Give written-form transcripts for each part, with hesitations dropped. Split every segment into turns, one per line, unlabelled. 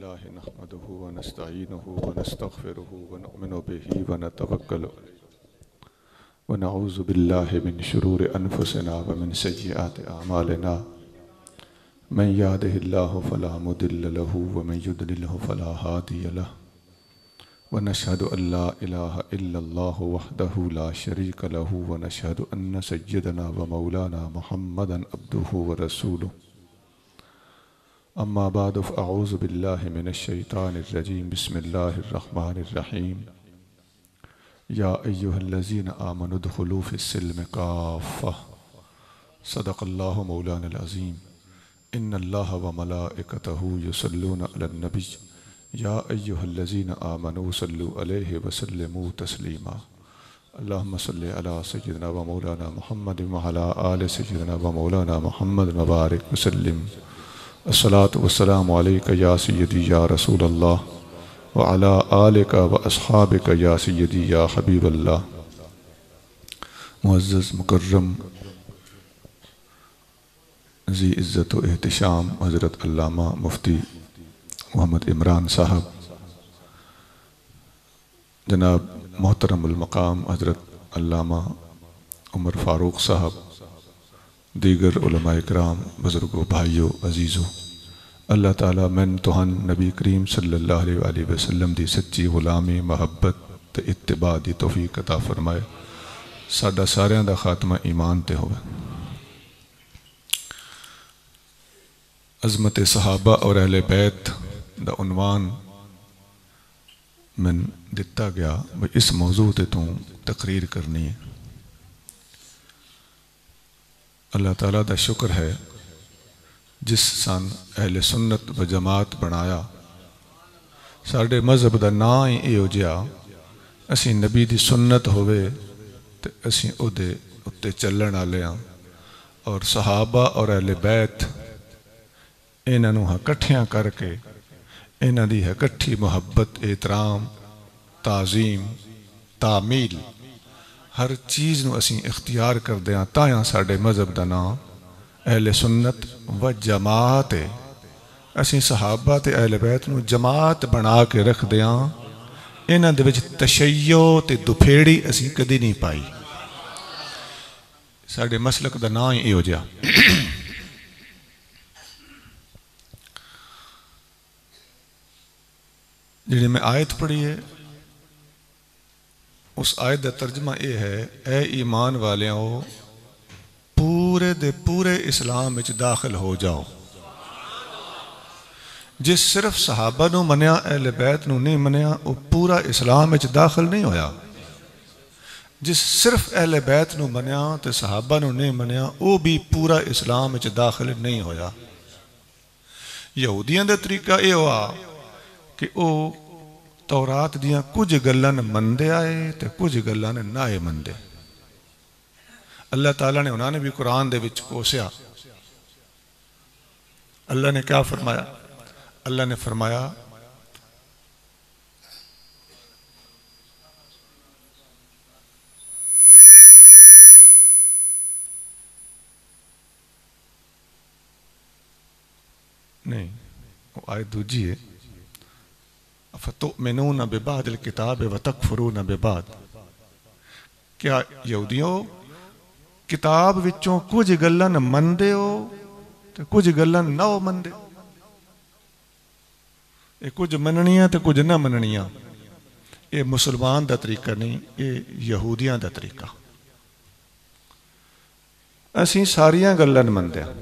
لله نحمده ونستعينه ونستغفره ونؤمن به ونتوكل عليه ونعوذ بالله من شرور أنفسنا ومن سيئات أعمالنا من يهده الله فلا مضل له ومن يضلل فلا هادي له ونشهد أن لا إله إلا الله وحده لا شريك له ونشهد أن سيدنا ومولانا محمدا عبده ورسوله أما بعد فأعوذ بالله من الشيطان الرجيم بسم الله الرحمن الرحيم يا أيها الذين آمنوا ادخلوا في السلم كافة صدق الله مولانا العظيم إن الله وملائكته يصلون على النبي يا أيها الذين آمنوا صلوا عليه وسلموا تسليما اللهم صل على سيدنا ومولانا محمد وعلى آل سيدنا ومولانا محمد وبارك وسلم الصلاة والسلام عليك يا سيدي يا رسول الله وعلى آلك وأصحابك يا سيدي يا حبيب الله معزز مکرم ذی عزت و احتشام حضرت علامہ مفتی محمد عمران صاحب، جناب محترم المقام حضرت علامہ عمر فاروق صاحب، دیگر علماء اکرام، بزرگوں، بھائیوں، عزیزوں، اللہ تعالیٰ من توہن نبی کریم صلی اللہ علیہ وآلہ وسلم دی سچی غلامی، محبت تے اتباع دی توفیق عطا فرمائے، ساڈا ساریاں دا خاتمہ ایمان تے ہوئے۔ عظمت صحابہ اور اہل بیت دا عنوان من دتا گیا، اس موضوع تے تو تقریر کرنی ہے۔ اللہ تعالیٰ دا شکر ہے جس سن اہل سنت و جماعت بنایا، ساڑھے مذہب دا نا ہی اے ہو جیا، اسی نبی دی سنت ہوئے تے اسی او دے اتے چلن آلے ہاں، اور صحابہ اور اہل بیت انہوں ہکٹھیاں کر کے انہوں دی ہکٹھی محبت، احترام، تعظیم، تعمیل ہر چیز نو اسی اختیار کر دیاں، تایاں ساڑھے مذہب دا نام اہل سنت و جماعت ہے۔ اسی صحابہ تے اہل بیت نو جماعت بنا کے رکھ دیاں، انہاں دے وچ تشیع تے دپھیڑی اسی کدی نہیں پائی۔ ساڑھے مسلک دا نام ہی ہو جا۔ جنہیں میں آیت پڑھی ہے، اس آیت دا ترجمہ یہ ہے، اے ایمان والیوں پورے دے پورے اسلام وچ داخل ہو جاؤ۔ جس صرف صحابہ نو منیا، اہل بیت نو نہیں منیا، وہ پورا اسلام وچ داخل نہیں ہویا۔ جس صرف اہل بیت نو منیا تے صحابہ نو نہیں منیا، وہ بھی پورا اسلام وچ داخل نہیں ہویا۔ یہودیاں دا طریقہ یہ ہوا کہ او تورات دیاں کچھ گلان مندے آئے تے کچھ گلان نائے مندے۔ اللہ تعالیٰ نے انہوں نے بھی قرآن دے وچ کوسیا۔ اللہ نے کیا فرمایا؟ اللہ نے فرمایا نہیں، وہ آیت دوجی ہے، فَتُؤْمِنُونَ بِبَعْدِ الْكِتَابِ وَتَكْفُرُونَ بِبَعْدِ۔ کیا یہودیوں کتاب وچوں کچھ گلان مندے ہو تے کچھ گلان نہ ہو مندے؟ یہ کچھ مننیاں تے کچھ نہ مننیاں، یہ مسلمان دا طریقہ نہیں، یہ یہودیاں دا طریقہ۔ اسی ساریاں گلان مندے ہیں۔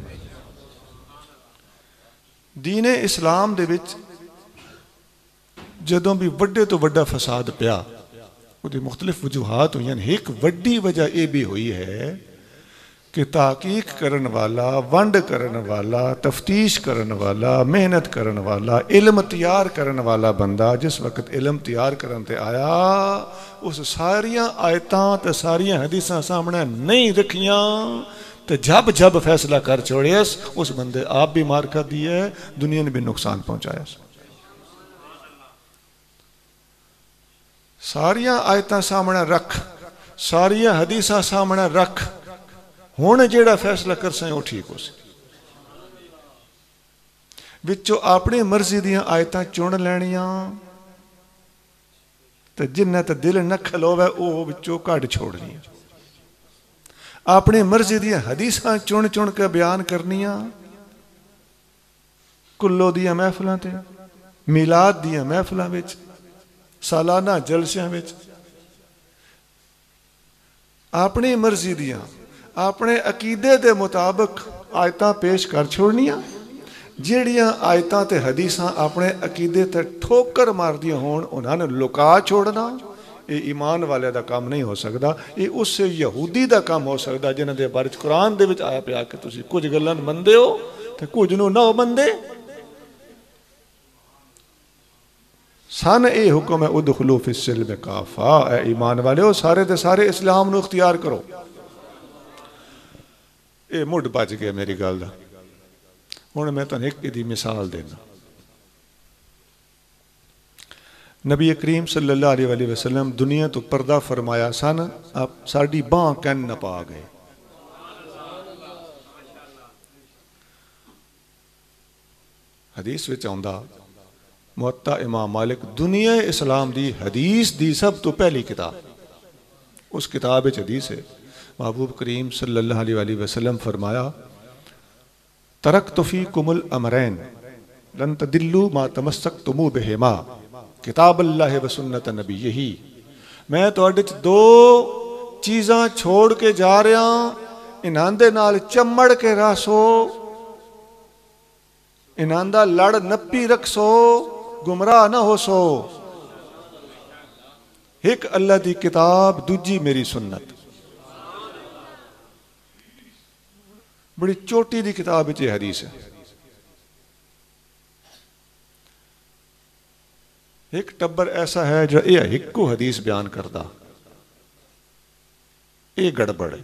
دین اسلام دے وچ جدوں بھی وڈے تو وڈا فساد پیا، وہ دی مختلف وجوہات ہوئی ہیں۔ ایک وڈی وجہ یہ بھی ہوئی ہے کہ تحقیق کرن والا، ونڈ کرن والا، تفتیش کرن والا، محنت کرن والا، علم تیار کرن والا بندہ جس وقت علم تیار کرن تے آیا، اس ساریاں آیتاں تے ساریاں حدیثاں سامنے نہیں رکھیاں تے جب جب فیصلہ کر چھوڑے اس بندے آپ بھی مار کر دیئے، دنیا نے بھی نقصان پہنچایا۔ ساریاں آیتاں سامنے رکھ، ساریاں حدیثاں سامنے رکھ، ہونے جیڑا فیصلہ کر سائیں وہ ٹھیک ہو سی۔ وچوں اپنی مرضی دیاں آیتاں چن لینیاں تے جنہ تے دل نہ کھلوے او وچوں کڈ چھوڑنی، اپنی مرضی دیاں حدیثاں چن چن کے بیان کرنیاں کلو دیاں محفلاں تے، میلاد دیاں محفلاں وچ، سالانہ جلسیاں وچ، اپنی مرضی دیاں اپنے عقیدے دے مطابق آیتاں پیش کر چھوڑنیاں، جیڑیاں آیتاں تے حدیثاں اپنے عقیدے تے ٹھوکر مار دیاں ہون انہاں نے لکا چھوڑنا، یہ ایمان والے دا کام نہیں ہو سکتا، یہ اس سے یہودی دا کام ہو سکتا جنہاں دے بارے قرآن دے وچ آیا پیا کہ تسی کچھ گلاں مندے ہو تے کچھ نو نہ مندے۔ سن اے حکم ہے ادخلوا فی السلم کافہ، اے ایمان والے ہو سارے دے سارے اسلام نو اختیار کرو۔ اے مڈ بچ گیا میری گل دا، ہن میں تانوں ایک دی مثال دینا۔ نبی کریم صلی اللہ علیہ وسلم دنیا تو پردہ فرمایا سن، اب ساڈی باں کن نہ پا گئے۔ حدیث وچ آندا موطا امام مالک دنیا اسلام دی حدیث دی سب تو پہلی کتاب، اس کتاب وچ حدیث ہے محبوب کریم صلی اللہ علیہ وسلم فرمایا ترکت فیکم الامرین لن تدلوا ما تمسکتم بہما کتاب اللہ و سنت نبیہ، میں تواڈے وچ دو چیزاں چھوڑ کے جا رہا ہاں، انہاں دے نال چمڑ کے راسو، انہاں دا لڑ نپی رکھسو، گمراہ نہ ہو سو۔ ایک اللہ دی کتاب، دوجی میری سنت۔ بڑی چھوٹی دی کتاب وچ یہ حدیث ہے۔ ایک ٹبر ایسا ہے جو یہ ایک کو حدیث بیان کردا، یہ گڑبڑ ہے،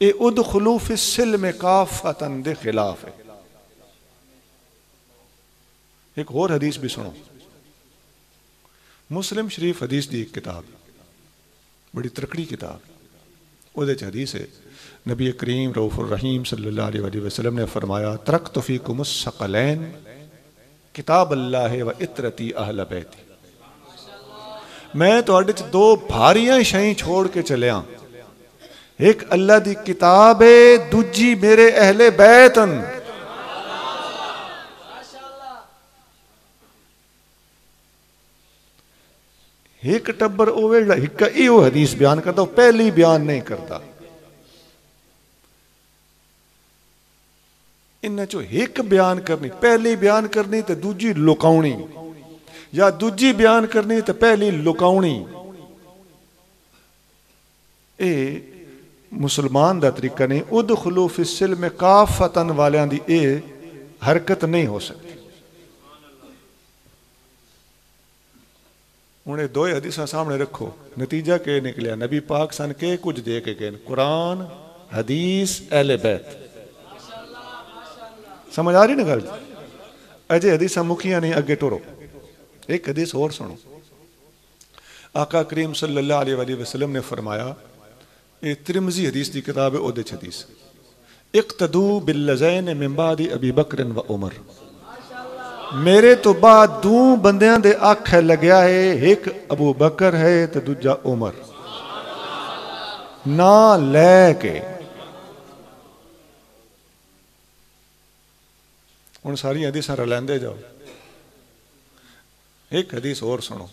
یہ ادخلوا فی السلم کافۃ دے خلاف ہے۔ ایک اور حدیث بھی سنو، مسلم شریف حدیث دی ایک کتاب، بڑی ترکڑی کتاب، وہ دے حدیث ہے نبی کریم رؤوف الرحیم صلی اللہ علیہ وسلم نے فرمایا ترکت فیکم الثقلین کتاب اللہ و اطرتی اہل بیتی، میں تواڈے وچ دو بھاریاں شیئیں چھوڑ کے چلیاں، ایک اللہ دی کتاب ہے، دوجی میرے اہل بیتن۔ ایک ٹبر اوے ایک ایو حدیث بیان کرتا، وہ پہلی بیان نہیں کرتا، انہاں چو ایک بیان کرنی، پہلی بیان کرنی تے دوجی لکاؤنی، یا دوجی بیان کرنی تے پہلی لکاؤنی۔ اے مسلمان دا طریقہ نہیں، ادخلوا فی السلم کافۃ والیاں دی اے حرکت نہیں ہو سکتی۔ انہیں دو حدیثاں سامنے رکھو، نتیجہ کہ نکلیا نبی پاک سن کے کچھ دے کے گئے، قرآن، حدیث، اہل بیت۔ سمجھ آ رہی نا گل؟ اجے حدیثاں مکیاں نہیں، اگے ٹورو۔ ایک حدیث اور سنو، آقا کریم صلی اللہ علیہ وسلم نے فرمایا، یہ ترمذی حدیث دی کتاب ہے، اودے حدیث اقتدوا باللذین من بعد ابی بکر و عمر، میرے تو بعد دو بندیاں دے آنکھ لگیا ہے، ایک ابو بکر ہے تو دوجا عمر، نہ لے کے۔ ان ساری حدیثاں رلیندے جاؤ۔ ایک حدیث اور سنو،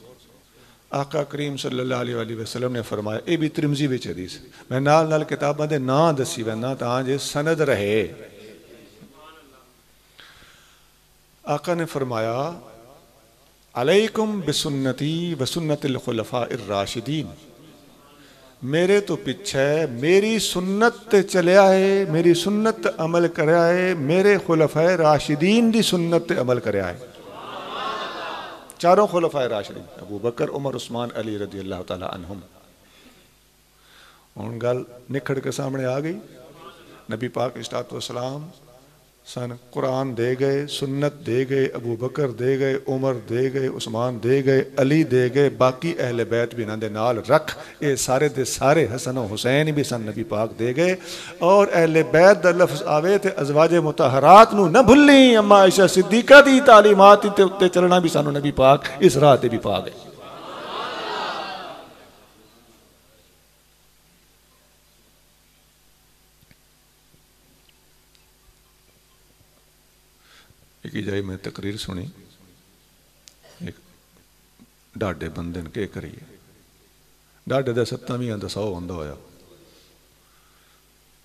آقا کریم صلی اللہ علیہ وسلم نے فرمایا، اے بھی ترمذی وچ حدیث، میں نال نال کتاباں دے نام دسی وینا تاں جے سند رہے۔ آقا نے فرمایا علیکم بسنتی وسنت الخلفاء الراشدین، میرے تو پیچھے میری سنت تے چلیا ہے، میری سنت عمل کریا ہے، میرے خلفاء راشدین دی سنت تے عمل کریا ہے۔ چاروں خلفاء راشدین، ابو بکر، عمر، عثمان، علی رضی اللہ تعالی عنہم۔ ان گل نکھڑ کے سامنے آ گئی، نبی پاک علیہ السلام سن قرآن دے گئے، سنت دے گئے، ابو بکر دے گئے، عمر دے گئے، عثمان دے گئے، علی دے گئے، باقی اہل بیت بھی انہاں دے نال رکھ، اے سارے دے سارے حسن و حسین بھی سن نبی پاک دے گئے۔ اور اہل بیت دا لفظ آوے تے ازواج مطہرات نو نہ بھلیں، اما عائشہ صدیقہ دی تعلیمات تے چلنا بھی سانو نبی پاک اس راہ تے بھی پا گئے۔ ایک جائے میں تقریر سنی، ایک ڈاڈے بندے نے کہ کریے، ڈاڈے دا 70 دا 100 ہوندہ ہویا،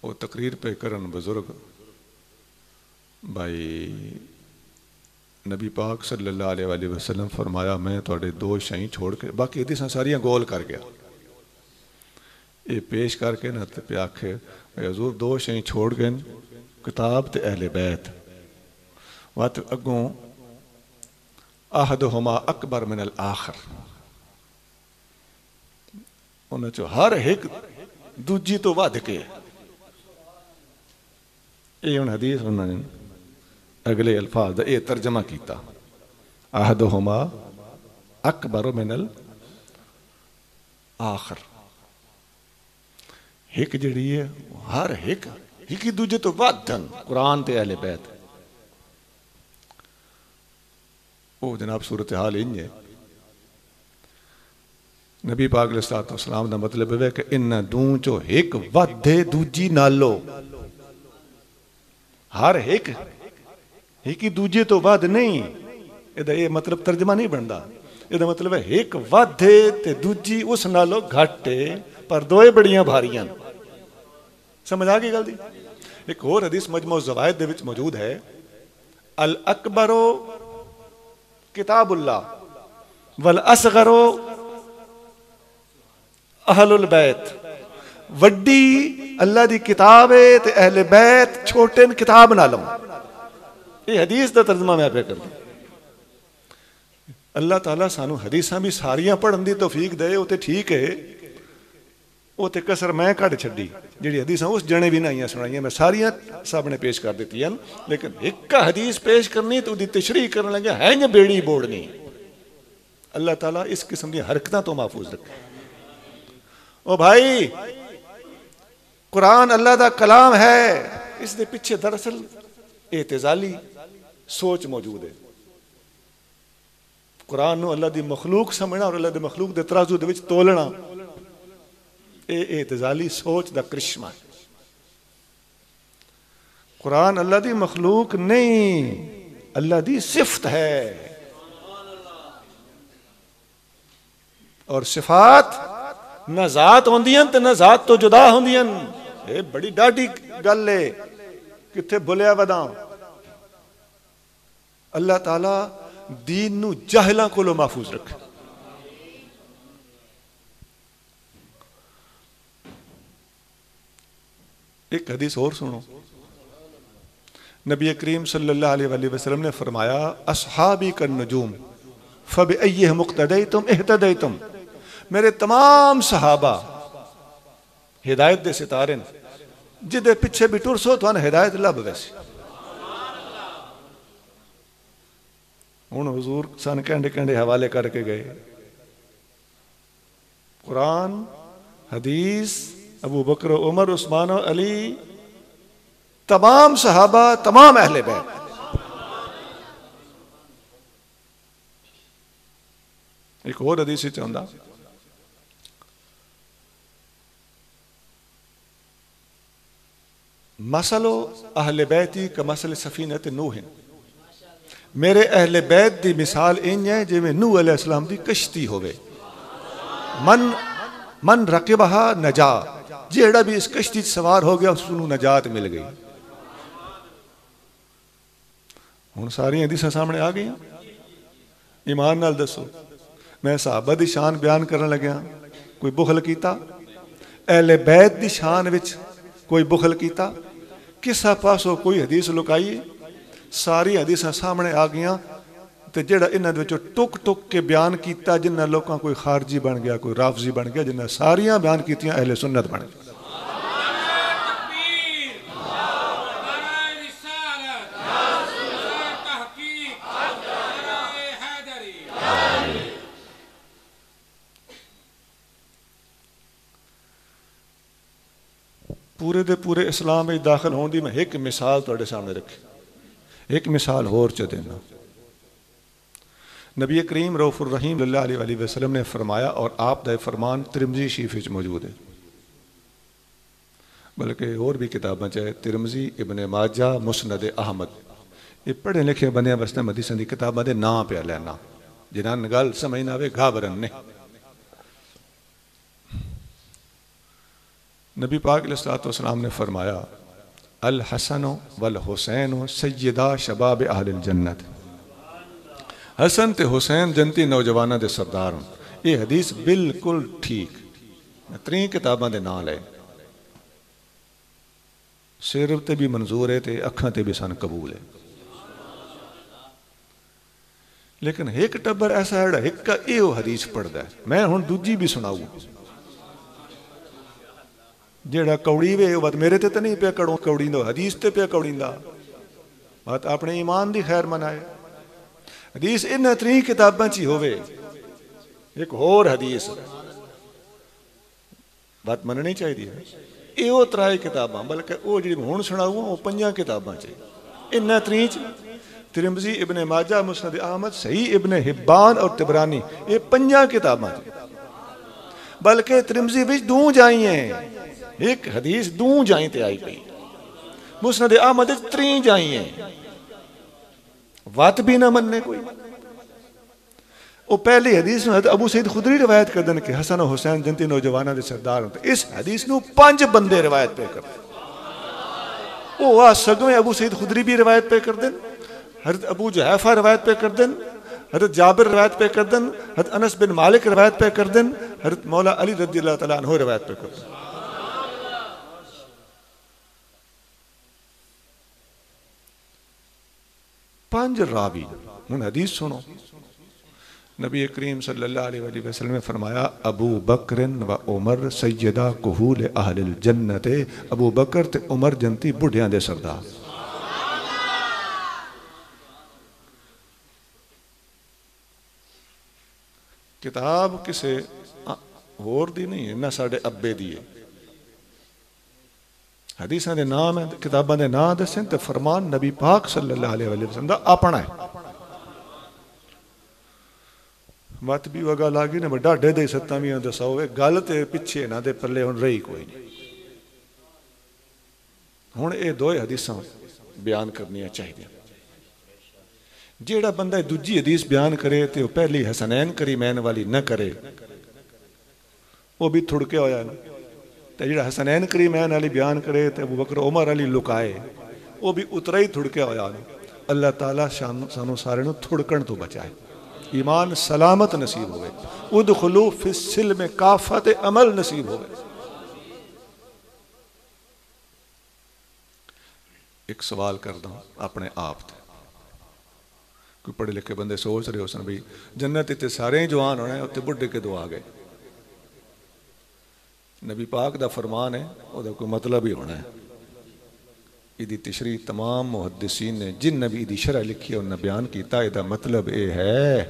وہ تقریر پہ کرن بزرگ بھائی نبی پاک صلی اللہ علیہ وآلہ وسلم فرمایا میں توڑے 2 شائیں چھوڑ کے، باقی حدیثاں ساریاں گول کر گیا، یہ پیش کر کے نہ پہ آکھے حضور 2 شائیں چھوڑ گئے، کتاب تے اہل بیت، وات اگوں احدہما اکبر من الآخر، انہوں چو ہر ایک دوجی تو وعد کے، یہ ان حدیث انہوں نے اگلے الفاظ دا یہ ترجمہ کیتا، احدہما اکبر من الآخر، ایک جڑی ہے ہر ایک ہی دوجے تو وعد دن، قرآن تے اہل بیت۔ وہ جناب صورتحال انج ہے، نبی پاک علیہ السلام دا مطلب ہے کہ ان دوں چو ایک ودھے دوجی نالو، ہر ایک ہی دوجے تو ود نہیں، یہ مطلب ترجمہ نہیں بنتا، یہ مطلب ہے ایک ودھے تے دوجی اس نالو گھٹے پر دوئے بڑیاں بھاریاں، سمجھ آگئی گل دی؟ ایک اور حدیث مجموع الزوائد دے وچ موجود ہے، الاکبرو کتاب اللہ والاصغر اہل البیت، وڈی اللہ دی کتاب ہے تے اہل بیت چھوٹے کتاب نہ لوں، یہ حدیث دا ترجمہ میں پہ کر دوں۔ اللہ تعالیٰ سانو حدیثاں بھی ساریاں پڑھن دی توفیق دے، وہ تے ٹھیک ہے، وہ تے کسر میں کٹ چھڈی، جڑی حدیثاں اس جنے بھی نہیں سنائیاں، میں ساریاں سب نے پیش کر دیتی ہیں، لیکن ایک کا حدیث پیش کرنی تو دی تشریح کرنے لگے ہے یہ بیڑی بوڑنی۔ اللہ تعالیٰ اس قسم دی حرکتاں تو محفوظ رکھے۔ او بھائی قرآن اللہ دا کلام ہے، اس دے پیچھے دراصل اعتزالی سوچ موجود ہے۔ قرآن نو اللہ دی مخلوق سمجھنا اور اللہ دی مخلوق دے ترازو دے وچ تولنا، اے اعتزالی سوچ دا کرشمہ ہے۔ قرآن اللہ دی مخلوق نہیں، اللہ دی صفت ہے، اور صفات نہ ذات ہوندیاں تے نہ ذات تو جدا ہوندیاں، اے بڑی ڈاڈی گل ہے، کتھے بھولیا وداں۔ اللہ تعالیٰ دین نو جاہلاں کو لو محفوظ رکھے۔ ایک حدیث اور سنو، نبی کریم صلی اللہ علیہ وآلہ وسلم نے فرمایا اصحابی کالنجوم فبأیہم اقتدیتم اہتدیتم، میرے تمام صحابہ ہدایت دے ستارے جدے پیچھے بھی ٹرسو تو انہیں ہدایت لب ویسی۔ انہوں حضور سن کینڈے کینڈے حوالے کر کے گئے، قرآن، حدیث، ابو بکر و عمر، عثمان و علی، تمام صحابہ، تمام اہل بیت۔ ایک اور حدیث چاہتا، مثل اہل بیتی کمثل سفینۃ نوح، میرے اہل بیت دی مثال انج ہے جی میں نوح علیہ السلام دی کشتی ہوئے، من رقبہا نجا، جیڑا بھی اس کشتی سوار ہو گیا اس کو نجات مل گئی۔ ہن ساری حدیثاں سامنے آ گئی، ایمان نال دسو، میں صحابہ دی شان بیان کرنے لگیا، کوئی بخل کیتا؟ اہل بیت دی شان وچ کوئی بخل کیتا؟ کسا پاسو کوئی حدیث لکائی؟ ساری حدیثاں سامنے آ گیا، تے جڑا انہاں دے وچوں ٹک ٹک کے بیان کیتا، جنہ لوکاں کوئی خارجی بن گیا، کوئی رافضی بن گیا، جنہ ساریاں بیان کیتیاں اہل سنت بن گیا۔ پورے دے پورے اسلام میں داخل ہون دی میں ایک مثال تواڈے سامنے رکھی، ایک مثال ہور چ دینا۔ نبی کریم رؤوف الرحیم صلی اللہ علیہ وسلم نے فرمایا، اور آپ دا فرمان ترمذی شریف وچ موجود ہے، بلکہ اور بھی کتاباں چاہے ترمذی، ابن ماجہ، مسند احمد، یہ پڑھے لکھے بندیاں واسطے حدیثاں دی کتاباں دے نام پیا لینا، جنہاں گل سمجھ نہ آوے گھابرن نے۔ نبی پاک علیہ الصلوۃ والسلام نے فرمایا، الحسن والحسین سیدا شباب اہل الجنت، حسن تے حسین جنتی نوجواناں دے سردار ہوں۔ یہ حدیث بالکل ٹھیک، ترین کتاباں دے نام لے، سر تے بھی منظور ہے تے اکھاں تے بھی سن قبول ہے۔ لیکن ایک ٹبر ایسا ہے ایک کا ایو حدیث پڑھدا ہے، میں ہن دوجی بھی سناؤں، جیڑا کوڑی وے بات میرے تے نہیں پیا کوڑیندو، حدیث تے پیا کوڑیندا، بات اپنے ایمان دی خیر منائے۔ حدیث ان ترین کتاباں چی ہوئے، ایک اور حدیث بات مننی چاہیے، ایو ترائے کتاباں، بلکہ او جڑی ہن سناؤں وہ 5 کتاباں چ، ان ترین ترمذی، ابن ماجہ، مسند احمد، صحیح ابن حبان اور طبرانی، یہ 5 کتاباں چ، بلکہ ترمذی وچ 2 جائیں ہیں، ایک حدیث 2 جائیں تے آئی پئی، مسند احمد 3 جائیں ہیں، وات بھی نہ مننے کوئی۔ وہ پہلی حدیث میں ابو سعید خدری روایت کر دیں کہ حسن و حسین جنتی نوجوانہ دے سردار ہوتے، اس حدیث نو 5 بندے روایت پہ کر دیں، وہ سگویں ابو سعید خدری بھی روایت پہ کر دیں، حضرت ابو جحیفہ روایت پہ کر دیں، حضرت جابر روایت پہ کر دیں، حضرت انس بن مالک روایت پہ کر دیں، حضرت مولا علی رضی اللہ تعالیٰ عنہ روایت پہ کر دیں۔ 5 راوی، ان حدیث سنو، نبی کریم صلی اللہ علیہ وسلم نے فرمایا، ابو بکر و عمر سیدہ کہول اہل الجنت، ابو بکر تے عمر جنتی بڑھیاں دے سردار۔ کتاب کسے اور دی نہیں ہے، نہ ساڑھے ابے دیئے، حدیثاں دے نام ہیں، کتاباں دے نام دسیں تے فرمان نبی پاک صلی اللہ علیہ وسلم دا اپنا ہے۔ بات بھی وگا لاگی نا بڑا ڈے دے ستامیاں دسا ہوئے، گل تے پچھے نہ دے پلے ہن رہی کوئی نہیں۔ ہن اے 2 حدیثاں بیان کرنیاں چاہیے۔ جیڑا بندہ دوجی حدیث بیان کرے تے وہ پہلی حسنین کریمین والی نہ کرے، وہ بھی تھڑکے ہویا نا، تے جیڑا حسنین کریمین والی بیان کرے تے ابو بکر عمر علی لکائے، وہ بھی اترا ہی تھڑکے ہویا نا۔ اللہ تعالیٰ سانو سارے نو تھڑکن تو بچائے، ایمان سلامت نصیب ہوئے، ادخلو فی السلم کافت عمل نصیب ہوئے۔ ایک سوال کردہ ہوں اپنے آپ تے، کوئی پڑھے لکھے بندے سوچ رہے ہو سن بھی جنت تے سارے جوان ہونا ہے، اتے بڑھے کے دعا گئے، نبی پاک دا فرمان ہے، وہ دا کوئی مطلب ہی ہونا ہے۔ ایدی تشریح تمام محدثین نے جن نبی ایدی شرح لکھی ہے انہوں نے بیان کیتا، ایدہ مطلب اے ہے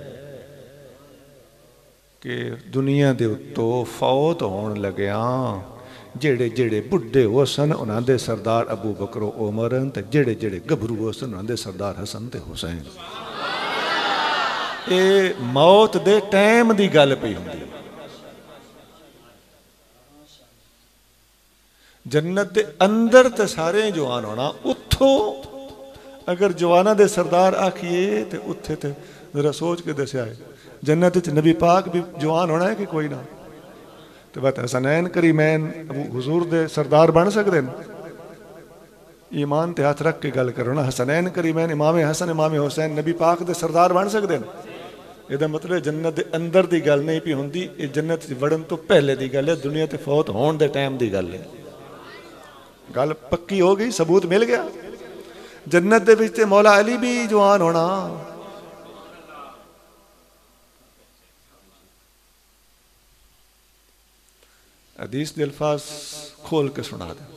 کہ دنیا دے اتو فوت ہون لگیاں جیڑے جیڑے بڑھے ہو سن انہاں دے سردار ابو بکر و عمر، تے جیڑے جیڑے گبھرو ہو سن انہاں دے سردار حسن تے حسین۔ اے موت دے ٹائم دی گل پئی ہوندی، جنت دے اندر تے سارے جوان ہونا، اتھو اگر جوانہ دے سردار آکھئے تے اتھے تے ذرا سوچ کے دسے آئے، جنت تے نبی پاک بھی جوان ہونا ہے کہ کوئی نہ؟ تو بات حسنین کریمین ابو حضور دے سردار بن سکتے ہیں؟ ایمان تے ہاتھ رکھ کے گل کرو نا، حسنین کریمین امام حسن امام حسین نبی پاک دے سردار بن سکتے ہیں؟ یہ دا مطلب جنت دے اندر دی گل نہیں پی ہوندی، یہ جنت وڑن تو پہلے دی گل ہے، دنیا تے فوت ہون دے ٹائم دی گل ہے۔ گل پکی ہو گئی، ثبوت مل گیا۔ جنت دے وچ تے مولا علی بھی جوان ہونا۔ حدیث دے الفاظ کھول کے سنا دیں۔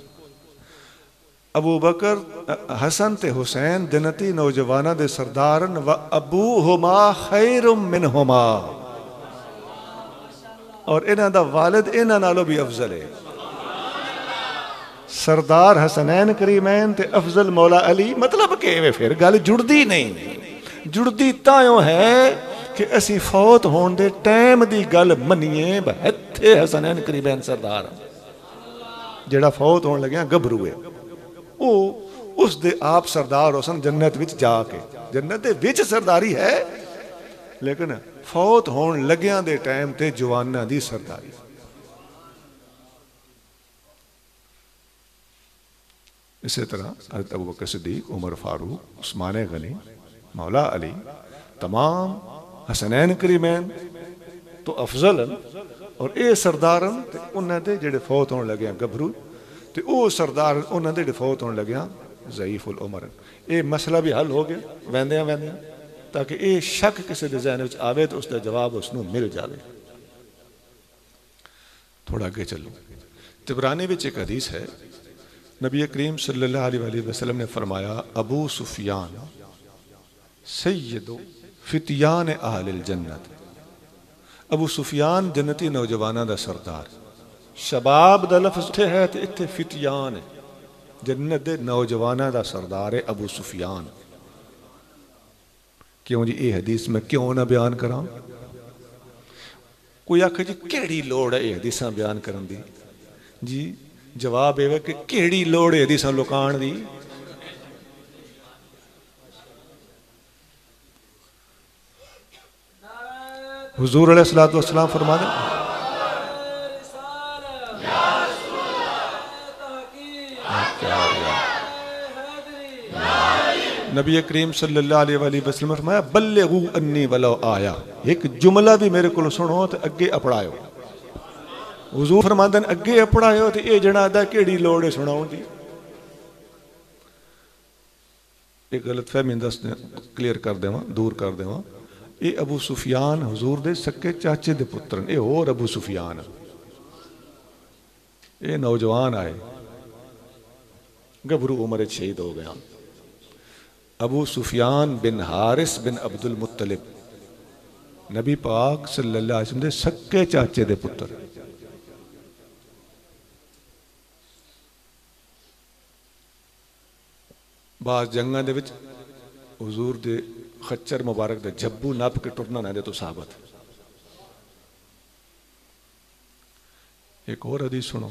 ابو بکر حسن تے حسین جنتی نوجوانہ دے سردارن و ابوہما خیر منہما، اور انہاں دا والد انہاں نالوں بھی افضل ہے۔ سردار حسنین کریمین تے افضل مولا علی، مطلب کہ پھر گل جڑدی نہیں، جڑدی تائیوں ہے کہ اسی فوت ہون دے ٹائم دی گل منیے بہتے حسنین کریمین سردار جڑا فوت ہون لگیا گبروے، او اس دے آپ سردار حسن جنت وچ جا کے، جنت دے وچ سرداری ہے لیکن فوت ہون لگیاں دے ٹائم تے جوانہ دی سرداری۔ اسی طرح حضرت ابوبکر صدیق، عمر فاروق، عثمان غنی، مولا علی، تمام حسنین کریمین تو افضل اور اے سردارن تے انہاں دے جڑے فوت ہون لگیاں گبرو تے او سردار انہاں دے جڑے فوت ہون لگیاں ضعیف العمر۔ اے مسئلہ بھی حل ہو گیا ویندیاں ویندیاں، تاکہ اے شک کسی دے ذہن وچ آوے تو اس دا جواب اس نو مل جاوے۔ تھوڑا آگے چلو، طبرانی وچ ایک حدیث ہے، نبی کریم صلی اللہ علیہ وسلم نے فرمایا ابو سفیان سید فتیان اہل الجنت، ابو سفیان جنتی نوجوانہ دا سردار، شباب دا لفظ اٹھے ہے تو اتھے فتیان ہے، جنت دے نوجوانہ دا سردار ہے ابو سفیان۔ کیوں جی اے حدیث میں کیوں نہ بیان کراں؟ کوئی آکھے جی کیڑی لوڑ ہے اے حدیثاں بیان کرن دی؟ جی جواب ہے کہ کیڑی لوڑ ہے حدیثاں لکان دی؟ حضور علیہ السلام فرما دیں نبی کریم صلی اللہ علیہ وسلم فرمایا بلغو انی ولو آیا، ایک جملہ بھی میرے کو سنو تو اگے اپڑایو۔ حضور فرما دیں اگے اپڑایو تو اے جنا دا کیڑی لوڑ ہے سناؤں دی؟ ایک غلط فہمی کلیئر کر دیواں، دور کر دیواں، اے ابو سفیان حضور دے سکے چاچے دے پترن، اے اور ابو سفیان، اے نوجوان آئے گبرو عمر شہید ہو گیا۔ ابو سفیان بن حارث بن عبد المطلب، نبی پاک صلی اللہ علیہ وسلم دے سکے چاچے دے پتر، بعض جنگاں دے وچ حضور دے خچر مبارک دے جبو نپ کے ٹرنا نہ دے تو ثابت۔ ایک اور حدیث سنو،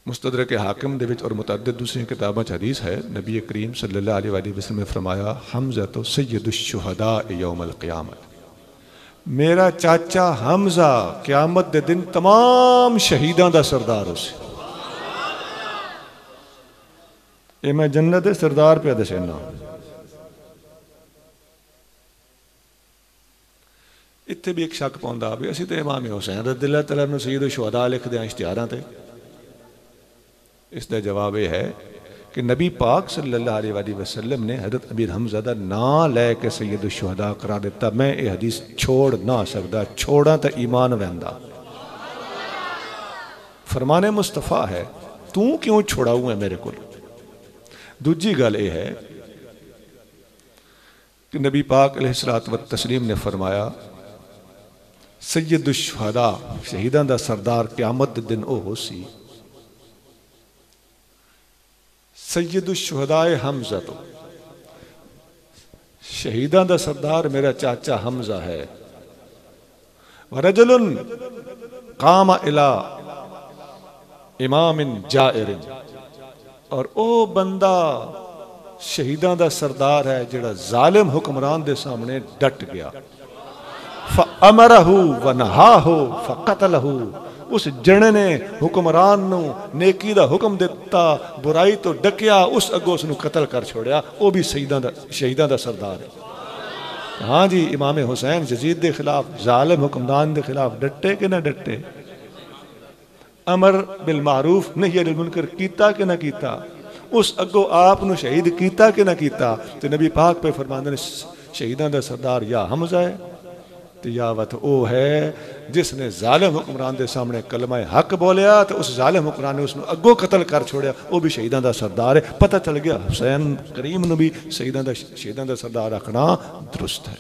مستدرک حاکم دے وچ اور متعدد دوسری کتاباں حدیث ہے، نبی کریم صلی اللہ علیہ وسلم نے فرمایا حمزہ تو سید الشہداء یوم القیامت، میرا چاچا حمزہ قیامت دے دن تمام شہیداں دا سردار ہو سی۔ اے میں جنت دے سردار پہ دسینا۔ اتھے بھی ایک شک پوندا بھی اسی تے امام حسین رضی اللہ تعالیٰ عنہ سید الشہداء لکھ دیا اشتہاراں تے، اس دا جواب یہ ہے کہ نبی پاک صلی اللہ علیہ وسلم نے حضرت امیر حمزہ دا نام لے کے سید الشہداء قرار دیتا، میں یہ حدیث چھوڑ نہ سکتا، چھوڑا تا ایمان ویندا۔ فرمان مصطفیٰ ہے، تو کیوں چھوڑاؤں ہے میرے کو؟ دوجی گل یہ ہے کہ نبی پاک علیہ السلام نے فرمایا سید الشہداء شہیدان دا سردار قیامت دن او ہو سی، سید الشہداء حمزہ تو شہیدان دا سردار میرا چاچا حمزہ ہے، ورجل قام الى امام جائر، اور او بندہ شہیدان دا سردار ہے جڑا ظالم حکمران دے سامنے ڈٹ گیا، فَأَمَرَهُ وَنَهَاهُ فَقَتَلَهُ، اس جنے نے حکمران نو نیکی دا حکم دیتا، برائی تو ڈکیا، اس اگو اس نو قتل کر چھوڑیا، وہ بھی شہیدان دا سردار ہے۔ ہاں جی امام حسین یزید دے خلاف ظالم حکمران دے خلاف ڈٹے کہ نہ ڈٹے؟ امر بالمعروف نہی عن المنکر کیتا کہ نہ کیتا؟ اس اگو آپ نو شہید کیتا کہ نہ کیتا؟ تو نبی پاک پہ فرماندے نے شہیدان دا سردار یا حمزہ ہے تو یا وقت او ہے جس نے ظالم حکمران دے سامنے کلمہ حق بولیا تو اس ظالم حکمران نے اس نو اگو قتل کر چھوڑیا، وہ بھی شہیدان دا سردار ہے۔ پتہ چل گیا حسین کریم نو بھی شہیدان دا سردار رکھنا درست ہے۔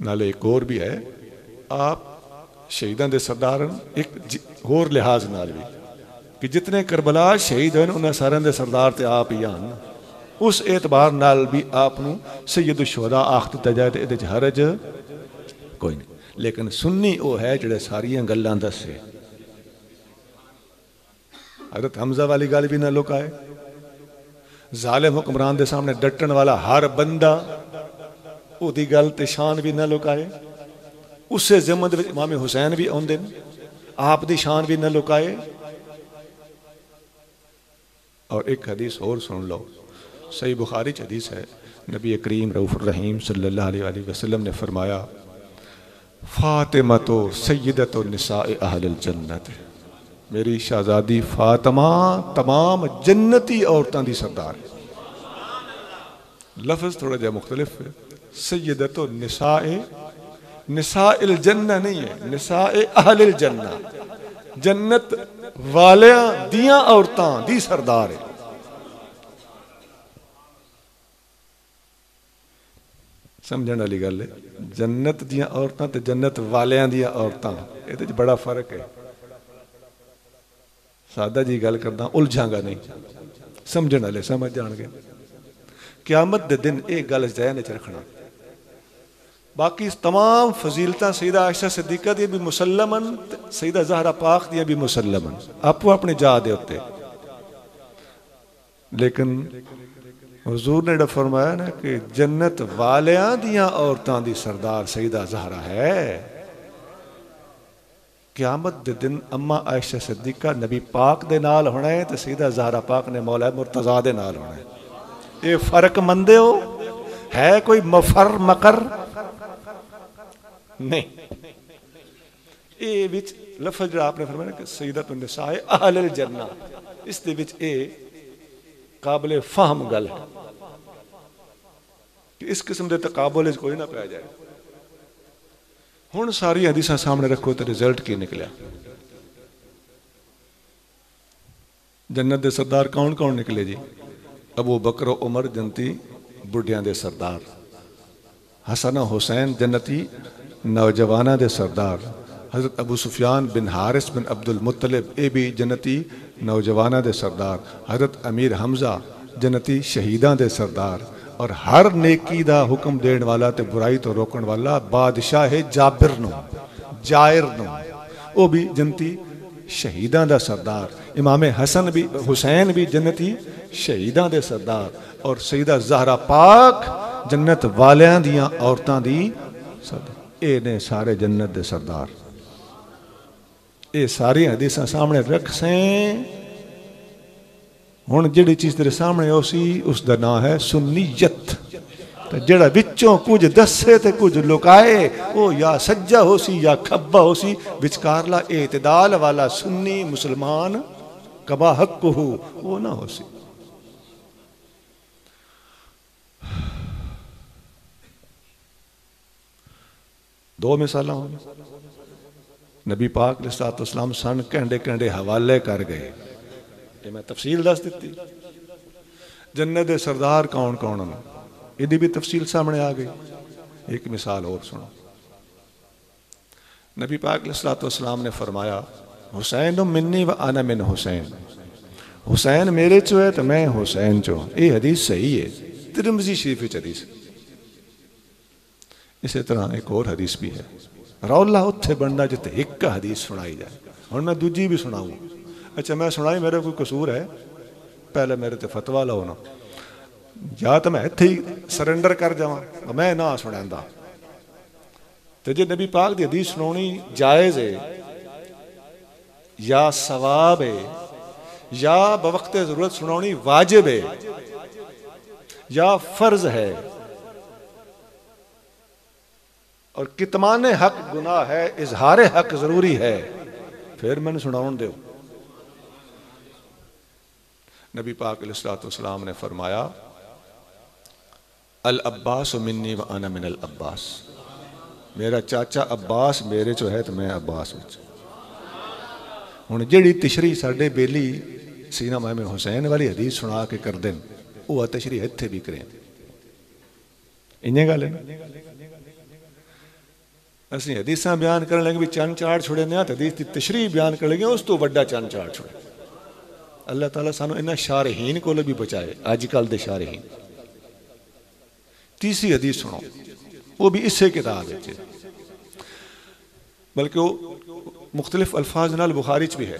نالے ایک اور بھی ہے، آپ شہیداں دے سردار ایک ہور لحاظ نال بھی کہ جتنے کربلا شہید ہوئے انہاں سارے دے سردار تے آپ ہی آن، اس اعتبار نال بھی آپ نو سید الشہداء آخ دتا جائے تے ادھے حرج کوئی نہیں۔ لیکن سنی او ہے جڑے ساریاں گلاں دسے، حضرت حمزہ والی گل بھی نہ لکائے، ظالم حکمران دے سامنے ڈٹن والا ہر بندہ او دی گل تے شان بھی نہ لکائے، اس سے ضمن وچ امام حسین بھی آندے آپ دی شان بھی نہ لکائے۔ اور ایک حدیث اور سن لو، صحیح بخاری چ حدیث ہے، نبی کریم رؤوف الرحیم صلی اللہ علیہ وسلم نے فرمایا فاطمہ تو سیدۃ النساء اہل الجنت، میری شہزادی فاطمہ تمام جنتی عورتوں دی سردار ہے۔ لفظ تھوڑا جا مختلف ہے، سیدۃ النساء، نساء الجنہ نہیں ہے، نساء اہل الجنہ، جنت والیاں دیاں عورتاں دی سردار ہے۔ سمجھن والی گل ہے، جنت دیاں عورتاں تے جنت والیاں دیاں عورتاں، یہ بڑا فرق ہے۔ سادہ جی گل کردا الجھاں گا نہیں، سمجھن والے سمجھ جان گے۔ قیامت دے دن ایک گل ذہن وچ رکھنا، باقی تمام فضیلتاں سیدہ عائشہ صدیقہ دی بھی مسلمن، سیدہ زہرا پاک دی بھی مسلمن، اپو اپنی جا دے ہوتے، لیکن حضور نے فرمایا نا کہ جنت والیاں دیاں عورتاں دی سردار سیدہ زہرا ہے۔ قیامت دے دن اما عائشہ صدیقہ نبی پاک دے نال ہونا ہے تو سیدہ زہرا پاک نے مولا مرتضیٰ دے نال ہونا ہے۔ یہ فرق مندے ہو ہے کوئی مفر مقر نہیں۔ یہ وچ لفظ جو آپ نے فرمایا کہ سیدۃ النساء اہل الجنہ، اس دے وچ اے قابل فہم گل ہے کہ اس قسم دے تقابل کوئی نہ پایا جائے۔ ہن ساری حدیثاں سامنے رکھو تو رزلٹ کی نکلیا؟ جنت دے سردار کون کون نکلے جی؟ ابو بکر و عمر جنتی بڑھیاں دے سردار، حسن و حسین جنتی نوجوانہ دے سردار، حضرت ابو سفیان بن حارث بن عبد المطلب اے بھی جنتی نوجوانہ دے سردار، حضرت امیر حمزہ جنتی شہیداں دے سردار، اور ہر نیکی دا حکم دین والا تے برائی تو روکن والا بادشاہ جابر نو جائر نو، او بھی جنتی شہیداں دا سردار، امام حسن بھی حسین بھی جنتی شہیداں دے سردار، اور سیدہ زہرا پاک جنت والیاں دیاں عورتاں دی سردار۔ اے نے سارے جنت دے سردار، اے ساری حدیثاں سامنے رکھ سیں۔ ہن جڑی چیز تیرے سامنے ہو سی اس دا نام ہے سنیت، جڑا وچوں کچھ دسے تے کچھ لکائے وہ یا سجا ہو سی یا کھبا ہو سی، وچکارلا اعتدال والا سنی مسلمان کما حق ہو وہ نہ ہو سی۔ دو مثالہ ہوں، نبی پاک علیہ السلام سن کہنڈے کہنڈے حوالے کر گئے، یہ میں تفصیل دس دیتی۔ جنت دے سردار کون کون ہیں یہ بھی تفصیل سامنے آ گئی۔ ایک مثال اور سنو، نبی پاک علیہ السلام نے فرمایا حسین منی و انا من حسین، حسین میرے چو ہے تو میں حسین چو۔ یہ حدیث صحیح ہے، ترمذی شریف وچ حدیث۔ اسی طرح ایک اور حدیث بھی ہے، رولا اتھے بننا جتے ایک حدیث سنائی جائے۔ اور میں دوجی بھی سناؤں، اچھا میں سنائی میرا کوئی قصور ہے، پہلے میرے تے فتویٰ لاؤ نا، یا تو میں اتھے ہی سرنڈر کر جاؤں میں نہ سنائندہ۔ تو جے نبی پاک دی حدیث سنونی جائز ہے یا ثواب ہے یا بوقت ضرورت سنونی واجب ہے یا فرض ہے، اور کتمان حق گناہ ہے، اظہار حق ضروری ہے، پھر میں نے سناؤں دیو۔ نبی پاک علیہ السلام نے فرمایا العباس منی و انا من العباس، میرا چاچا عباس میرے چو ہے تو میں عباس وچ۔ ہن جڑی تشریح ساڈے بیلی سینہ امام حسین والی حدیث سنا کے کر دیں، وہ تشریح اتھے بھی کریں، انہیں گل ہے نا۔ اسی حدیثاں بیان کرنے لگے بھی چند چاڑ چھوڑے نیا تو حدیث کی تشریح بیان کر لگے اس تو بڑا چند چاڑ چھوڑے. اللہ تعالیٰ سانو انہاں شارحین کو بھی بچائے آج کل دے شارحین. تیسری حدیث سنو وہ بھی اسے کتاب ہے بلکہ وہ مختلف الفاظ نال بخاری چ بھی ہے.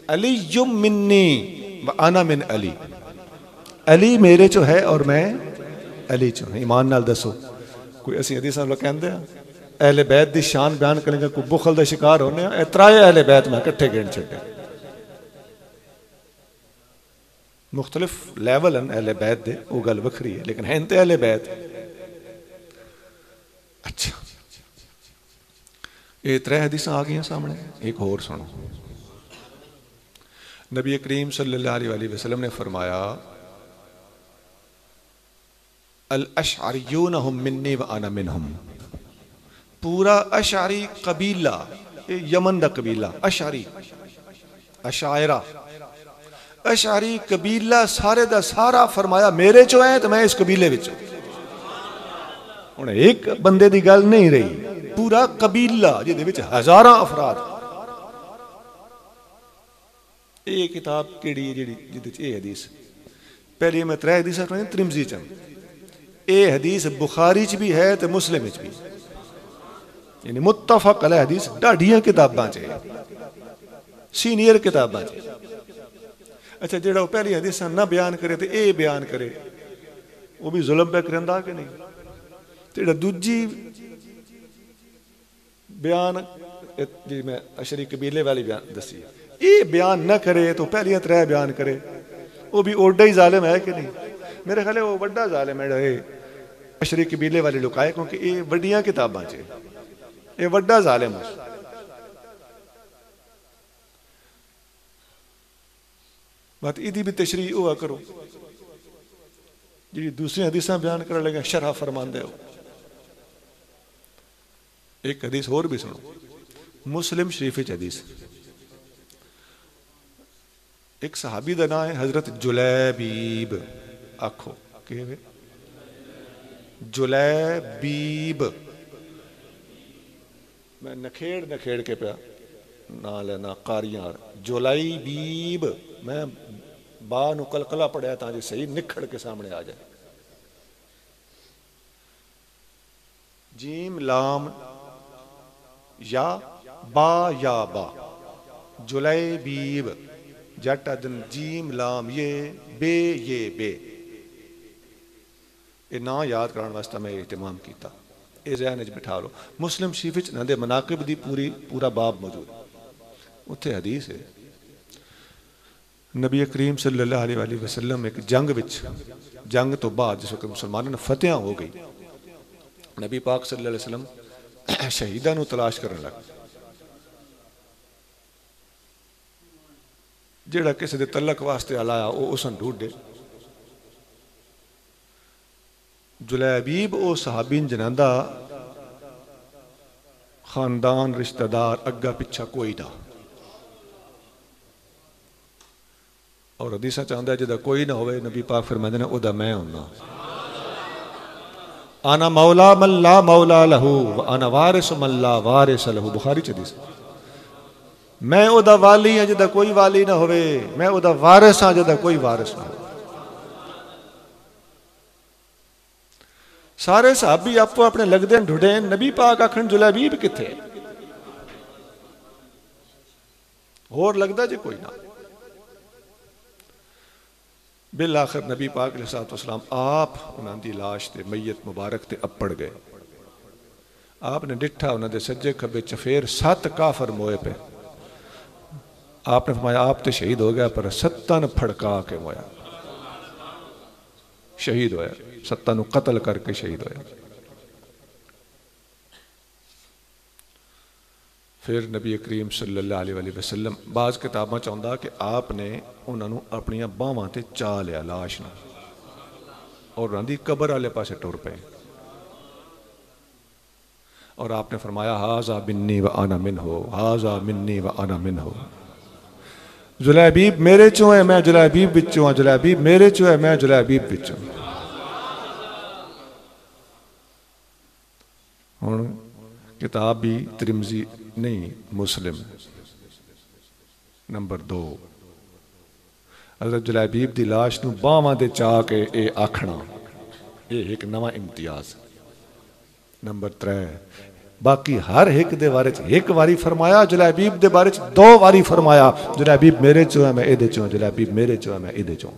علی منی و انا من علی. علی میرے چو ہے اور میں علی چو. ایمان نال دسو کوئی ایسی حدیثاں لوگ کہندے ہیں اہل بیت دی شان بیان کریں گے کوئی بخل دا شکار ہونے ہیں اترائے اہل بیت میں کٹھے گن چھٹے. مختلف لیول ہیں اہل بیت دے وہ گل وکھری ہے لیکن ہیں تے اہل بیت. اچھا یہ 3 حدیثاں آ گئی سامنے. ایک اور سنو. نبی کریم صلی اللہ علیہ وسلم نے فرمایا الاشعریون ہم منی و انا منہم. پورا اشعری قبیلہ یمن دا قبیلہ اشعری اشاعرہ اشعری قبیلہ سارے دا سارا فرمایا میرے چو ہیں تو میں اس قبیلے وچ. انہیں ایک بندے دی گل نہیں رہی پورا قبیلہ جہدے وچ ہزاراں افراد. یہ کتاب کیڑی ہے جہدے وچ یہ حدیث پہلی میں 3 حدیثاں پڑھی ترمذی چ. یہ حدیث بخاری چ بھی ہے تے مسلم وچ بھی یعنی متفق علیہ حدیث ڈاڈیاں کتاباں چ سینئر کتاباں چ. اچھا جڑا وہ پہلی حدیثاں نہ بیان کرے تے اے بیان کرے وہ بھی ظلم پہ کرندا کہ نہیں. جڑا دوجی بیان جی میں اشری قبیلے والی بیان دسی یہ بیان نہ کرے تو پہلی 3 بیان کرے وہ بھی اوڈا ہی ظالم ہے کہ نہیں. میرے خیال ہے وہ بڑا ظالم ہے اشری قبیلے والے لکائے کیونکہ یہ بڑیاں کتاباں چ یہ بڑا ظالم ہے. بات ایدی بھی تشریح ہوا کرو جی دوسری حدیثاں بیان کر لگے شرح فرمان دے ہو. ایک حدیث اور بھی سنو مسلم شریف حدیث. ایک صحابی دا نام ہے حضرت جلیبیب. آکھو کہ جلیبیب میں نکھیڑ کے پیا نہ لینا قاریاں جلیبیب میں با نو قلقلہ پڑھیا تھا جی صحیح نکھڑ کے سامنے آ جائے. جیم لام یا با جلیبیب جٹ ادن جیم لام یہ بے یہ نا یاد کران واسطہ میں اہتمام کیتا. اے ذہن وچ بٹھا لو. مسلم شریف وچ نہ دے مناقب دی پورا باب موجود. اتھے حدیث ہے نبی کریم صلی اللہ علیہ وسلم ایک جنگ تو بعد جس وقت مسلمانوں نے فتح ہو گئی نبی پاک صلی اللہ علیہ وسلم شہیداں نو تلاش کرنے لگا. جیڑا کسی دے تلک واسطے آلایا وہ اسن ڈھونڈے. جلیبیب او صحابین جناندہ خاندان رشتہ دار اگا پچھا کوئی نہ اور حدیثہ چاہتا ہے جدہ کوئی نہ ہوئے نبی پاک فرمائے دینا او دا میں ہونا. انا مولا من لا مولا لہو و انا وارث من لا وارث لہو. بخاری حدیث. میں او دا والی ہاں جدہ کوئی والی نہ ہوئے میں او دا وارث ہاں جدہ کوئی وارث نہ ہوئے. سارے صحابی آپ کو اپنے لگ دیں ڈھوڑیں نبی پاک آکھن جلیبیب کتھے اور لگ دا جے کوئی نہ. بالآخر نبی پاک علیہ السلام آپ انہاں دی لاش تے میت مبارک تے اپڑ گئے. آپ نے ڈٹھا انہاں دے سجے کھبے چفیر 7 کافر موئے پہ. آپ نے فرمایا آپ تے شہید ہو گیا پر 7 پھڑکا کے مویا شہید ہویا. 7 قتل کر کے شہید ہویا. پھر نبی کریم صلی اللہ علیہ وسلم بعض کتاباں چاہتا کہ آپ نے انہوں اپنی باواں تے چا لیا لاش نہ اور انہوں دی قبر والے پاسے ٹر پے اور آپ نے فرمایا ہاذا منی و انا منہ ہاذا منی و انا منہ. جلیبیب میرے چوں ہے میں جلیبیب بچوں ہاں جلیبیب میرے چوں ہے میں جلیبیب بچوں. ہوں کتاب بھی ترمذی نہیں مسلم. نمبر 2 حضرت جلیبیب دی لاش نو باواں دے چاہ کے اے آکھنا یہ ایک نواں امتیاز. نمبر 3 باقی ہر ایک دے بارے ایک واری فرمایا، جلیبیب دے بارے 2 واری فرمایا. جلیبیب میرے چوں ہے میں اے دے چوں، جلیبیب میرے چوں ہے میں اے دے چوں.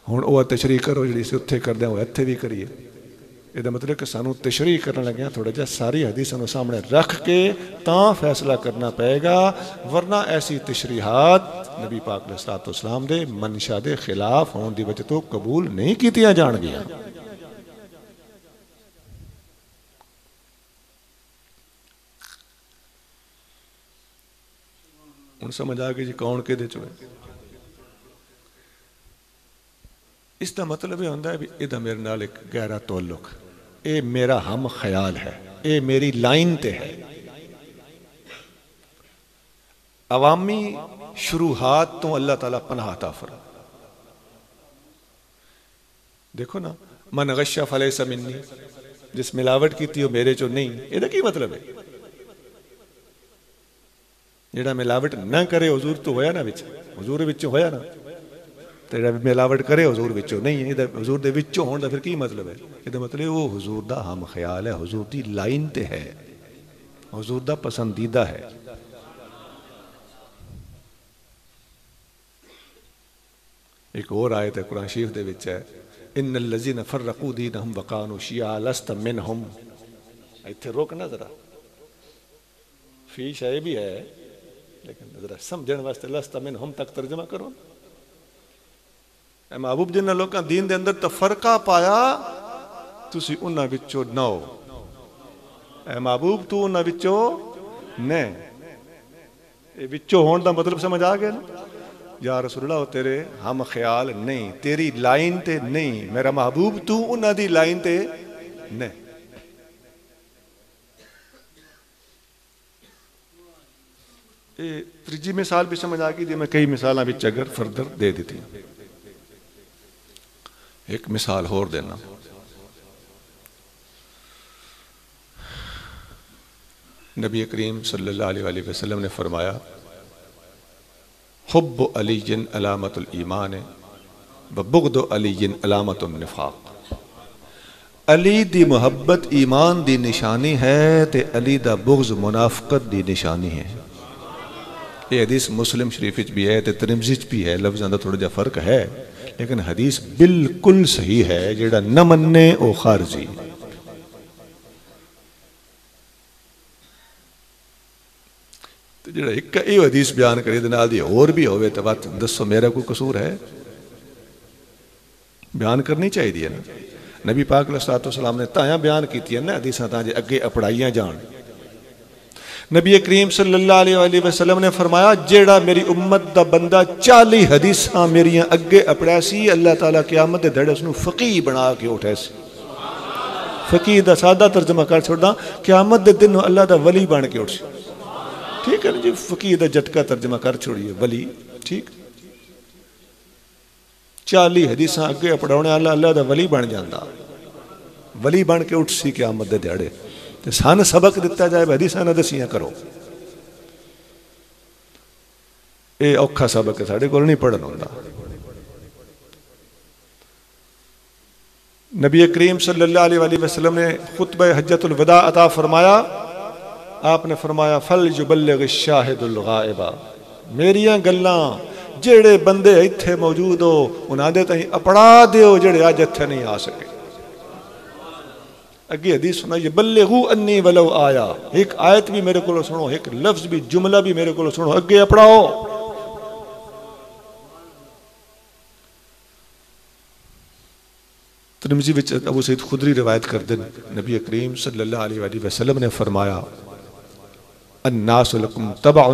ہن او تشریح کرو جڑی سی اوتھے کردے او ایتھے بھی کریے. یہ مطلب کہ سانو تشریح کرنے لگے تھوڑا جہا ساری حدیثوں سامنے رکھ کے تاں فیصلہ کرنا پائے گا، ورنہ ایسی تشریحات نبی پاک علیہ الصلوۃ والسلام دے منشا دے خلاف ہون دی وجہ تو قبول نہیں کیتیاں جان گیا. ہن سمجھ آ گئی جی کون کہ دے چوے. اس دا مطلب یہ ہوتا ہے بھی یہ میرے نال ایک گہرا تعلق، اے میرا ہم خیال ہے، اے میری لائن تے ہے. عوامی شروحات تو اللہ تعالیٰ پناہ عطا فرما. دیکھو نا، من غش فلیس منی، جس ملاوٹ کی تھی وہ میرے چو نہیں. یہ کی مطلب ہے؟ جڑا ملاوٹ نہ کرے حضور تو ہویا نا وچ، حضور وچ ہویا نا. جڑا ملاوٹ کرے حضور وچوں نہیں ہے، حضور دے وچوں ہون دا پھر کی مطلب ہے؟ یہ مطلب وہ حضور دا ہم خیال ہے، حضور دی لائن تے ہے، حضور دا پسندیدہ ہے. ایک اور آیت ہے قرآن شریف دے وچ ہے، ان الذین فرقوا دینہم وکانوا شیعا لست منہم. ایتھے روکنا ذرا، فی شے بھی ہے لیکن ذرا سمجھن واسطے لست منہم تک ترجمہ کرو. اے محبوب جنہاں لوکاں دین دے اندر تفرقہ پایا تسی انہاں وچوں نہ ہو. اے محبوب تو انہاں وچوں نہ. اے وچوں ہون دا مطلب سمجھ آ گیا نا؟ یا رسول اللہ تیرے ہم خیال نہیں، تیری لائن تے نہیں، میرا محبوب تو انہاں دی لائن تے نہیں. تیجی مثال بھی سمجھ آ گئی جی. میں کئی مثالاں وچ اگر فردر دے دیتی ہوں. ایک مثال اور دینا، نبی کریم صلی اللہ علیہ وسلم نے فرمایا حب علی علامت الایمان و بغض علی علامت النفاق. علی دی محبت ایمان دی نشانی ہے تے علی دا بغض منافقت دی نشانی ہے. یہ حدیث مسلم شریف بھی ہے تے ترمذی بھی ہے، لفظاں دا تھوڑا جا فرق ہے لیکن حدیث بالکل صحیح ہے. جیڑا نہ مننے او خارجی. تو جیڑا ایک حدیث بیان کرے نال دی اور بھی ہوئے تو بات دسو میرا کوئی قصور ہے؟ بیان کرنی چاہیے نا. نبی پاک علیہ الصلوۃ والسلام نے تاں بیان کیتی ہے نا حدیثاں تاں جے اگے اپڑائیاں جان. نبی کریم صلی اللہ علیہ وسلم نے فرمایا جیڑا میری امت دا بندہ 40 حدیثاں میریاں اگے اپڑا سی، اللہ تعالیٰ قیامت دے دھڑے اس نو فقیہ بنا کے اٹھے سی. فقیہ دا سادہ ترجمہ کر چھوڑ دا، قیامت دے دن اللہ دا ولی بن کے اٹھ سی. ٹھیک ہے نا جی؟ فقیہ دا جھٹکا ترجمہ کر چھوڑیے ولی. ٹھیک، 40 حدیثاں اگے اپڑاونے اللہ دا ولی بن جاندا، ولی بن کے اٹھ سی قیامت دے دھڑے. سان سبق دیتا جائے حدیثاں نہ دسیاں کرو. اے اوکھا سبق ہے، ساڈے کول نہیں پڑھن ہوندا. نبی کریم صلی اللہ علیہ وسلم نے خطبہ حجۃ الوداع عطا فرمایا. آپ نے فرمایا فَلْيُبَلِّغِ الشَّاهِدُ الْغَائِبَ. میریاں گلاں جڑے بندے ایتھے موجود ہو انہاں دے تائیں اپڑا دیو جڑے اج ایتھے نہیں آ سکے. اگے حدیث سنائیے بلغوا انی ولو آیا. ایک آیت بھی میرے کو سنو، ایک لفظ بھی جملہ بھی میرے کو سنو، اگے اپڑاؤ. ترمذی وچ ابو سعید خدری روایت کردے نبی کریم صلی اللہ علیہ وسلم نے فرمایا الناس لکم تبع،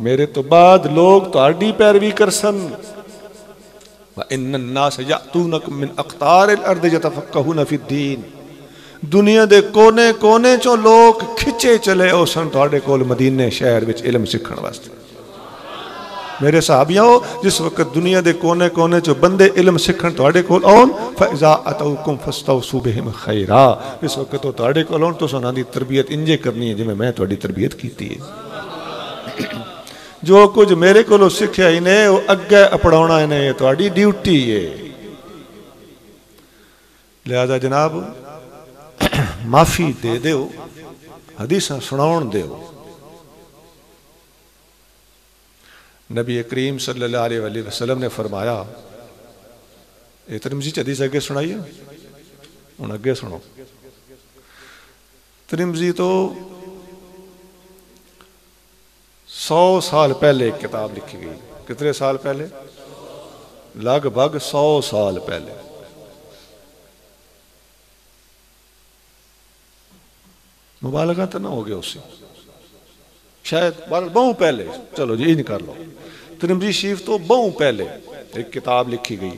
میرے تو بعد لوگ تہاڈی پیروی کرسن. وَإِنَّ النَّاسَ يَأْتُونَكُم مِّنْ أَقْطَارِ الْأَرْضِ يَتَفَقَّهُونَ فِي الدِّينِ. دنیا دے کونے کونے چوں لوگ کھچے چلے او سن تہاڈے کول مدینے شہر وچ علم سکھن واسطے. میرے صحابیوں جس وقت دنیا دے کونے کونے جو بندے علم سکھن تواڈے کول آن فاذا اتوکم فاستوصوا بهم خیرا، اس وقت تو تواڈے کول آن تو انہاں دی تربیت انجے کرنی ہے جویں میں تواڈی تربیت کیتی ہے۔ جو کچھ میرے کولو سکھیا ہی نے وہ اگے اپڑاونا ہے، یہ تواڈی ڈیوٹی ہے۔ لہذا جناب معافی دے دیو، حدیثاں سناؤن دیو۔ نبی کریم صلی اللہ علیہ وآلہ وسلم نے فرمایا، ترمذی حدیث اگے سنائیے، ان اگے سنو۔ ترمذی تو 100 سال پہلے ایک کتاب لکھی گئی، کتنے سال پہلے؟ لگ بھگ 100 سال پہلے۔ مبالغہ تو نہ ہو گیا اس سے، شاید بہت پہلے، چلو جی نہیں کر لو۔ ترمذی شریف تو بہت پہلے ایک کتاب لکھی گئی،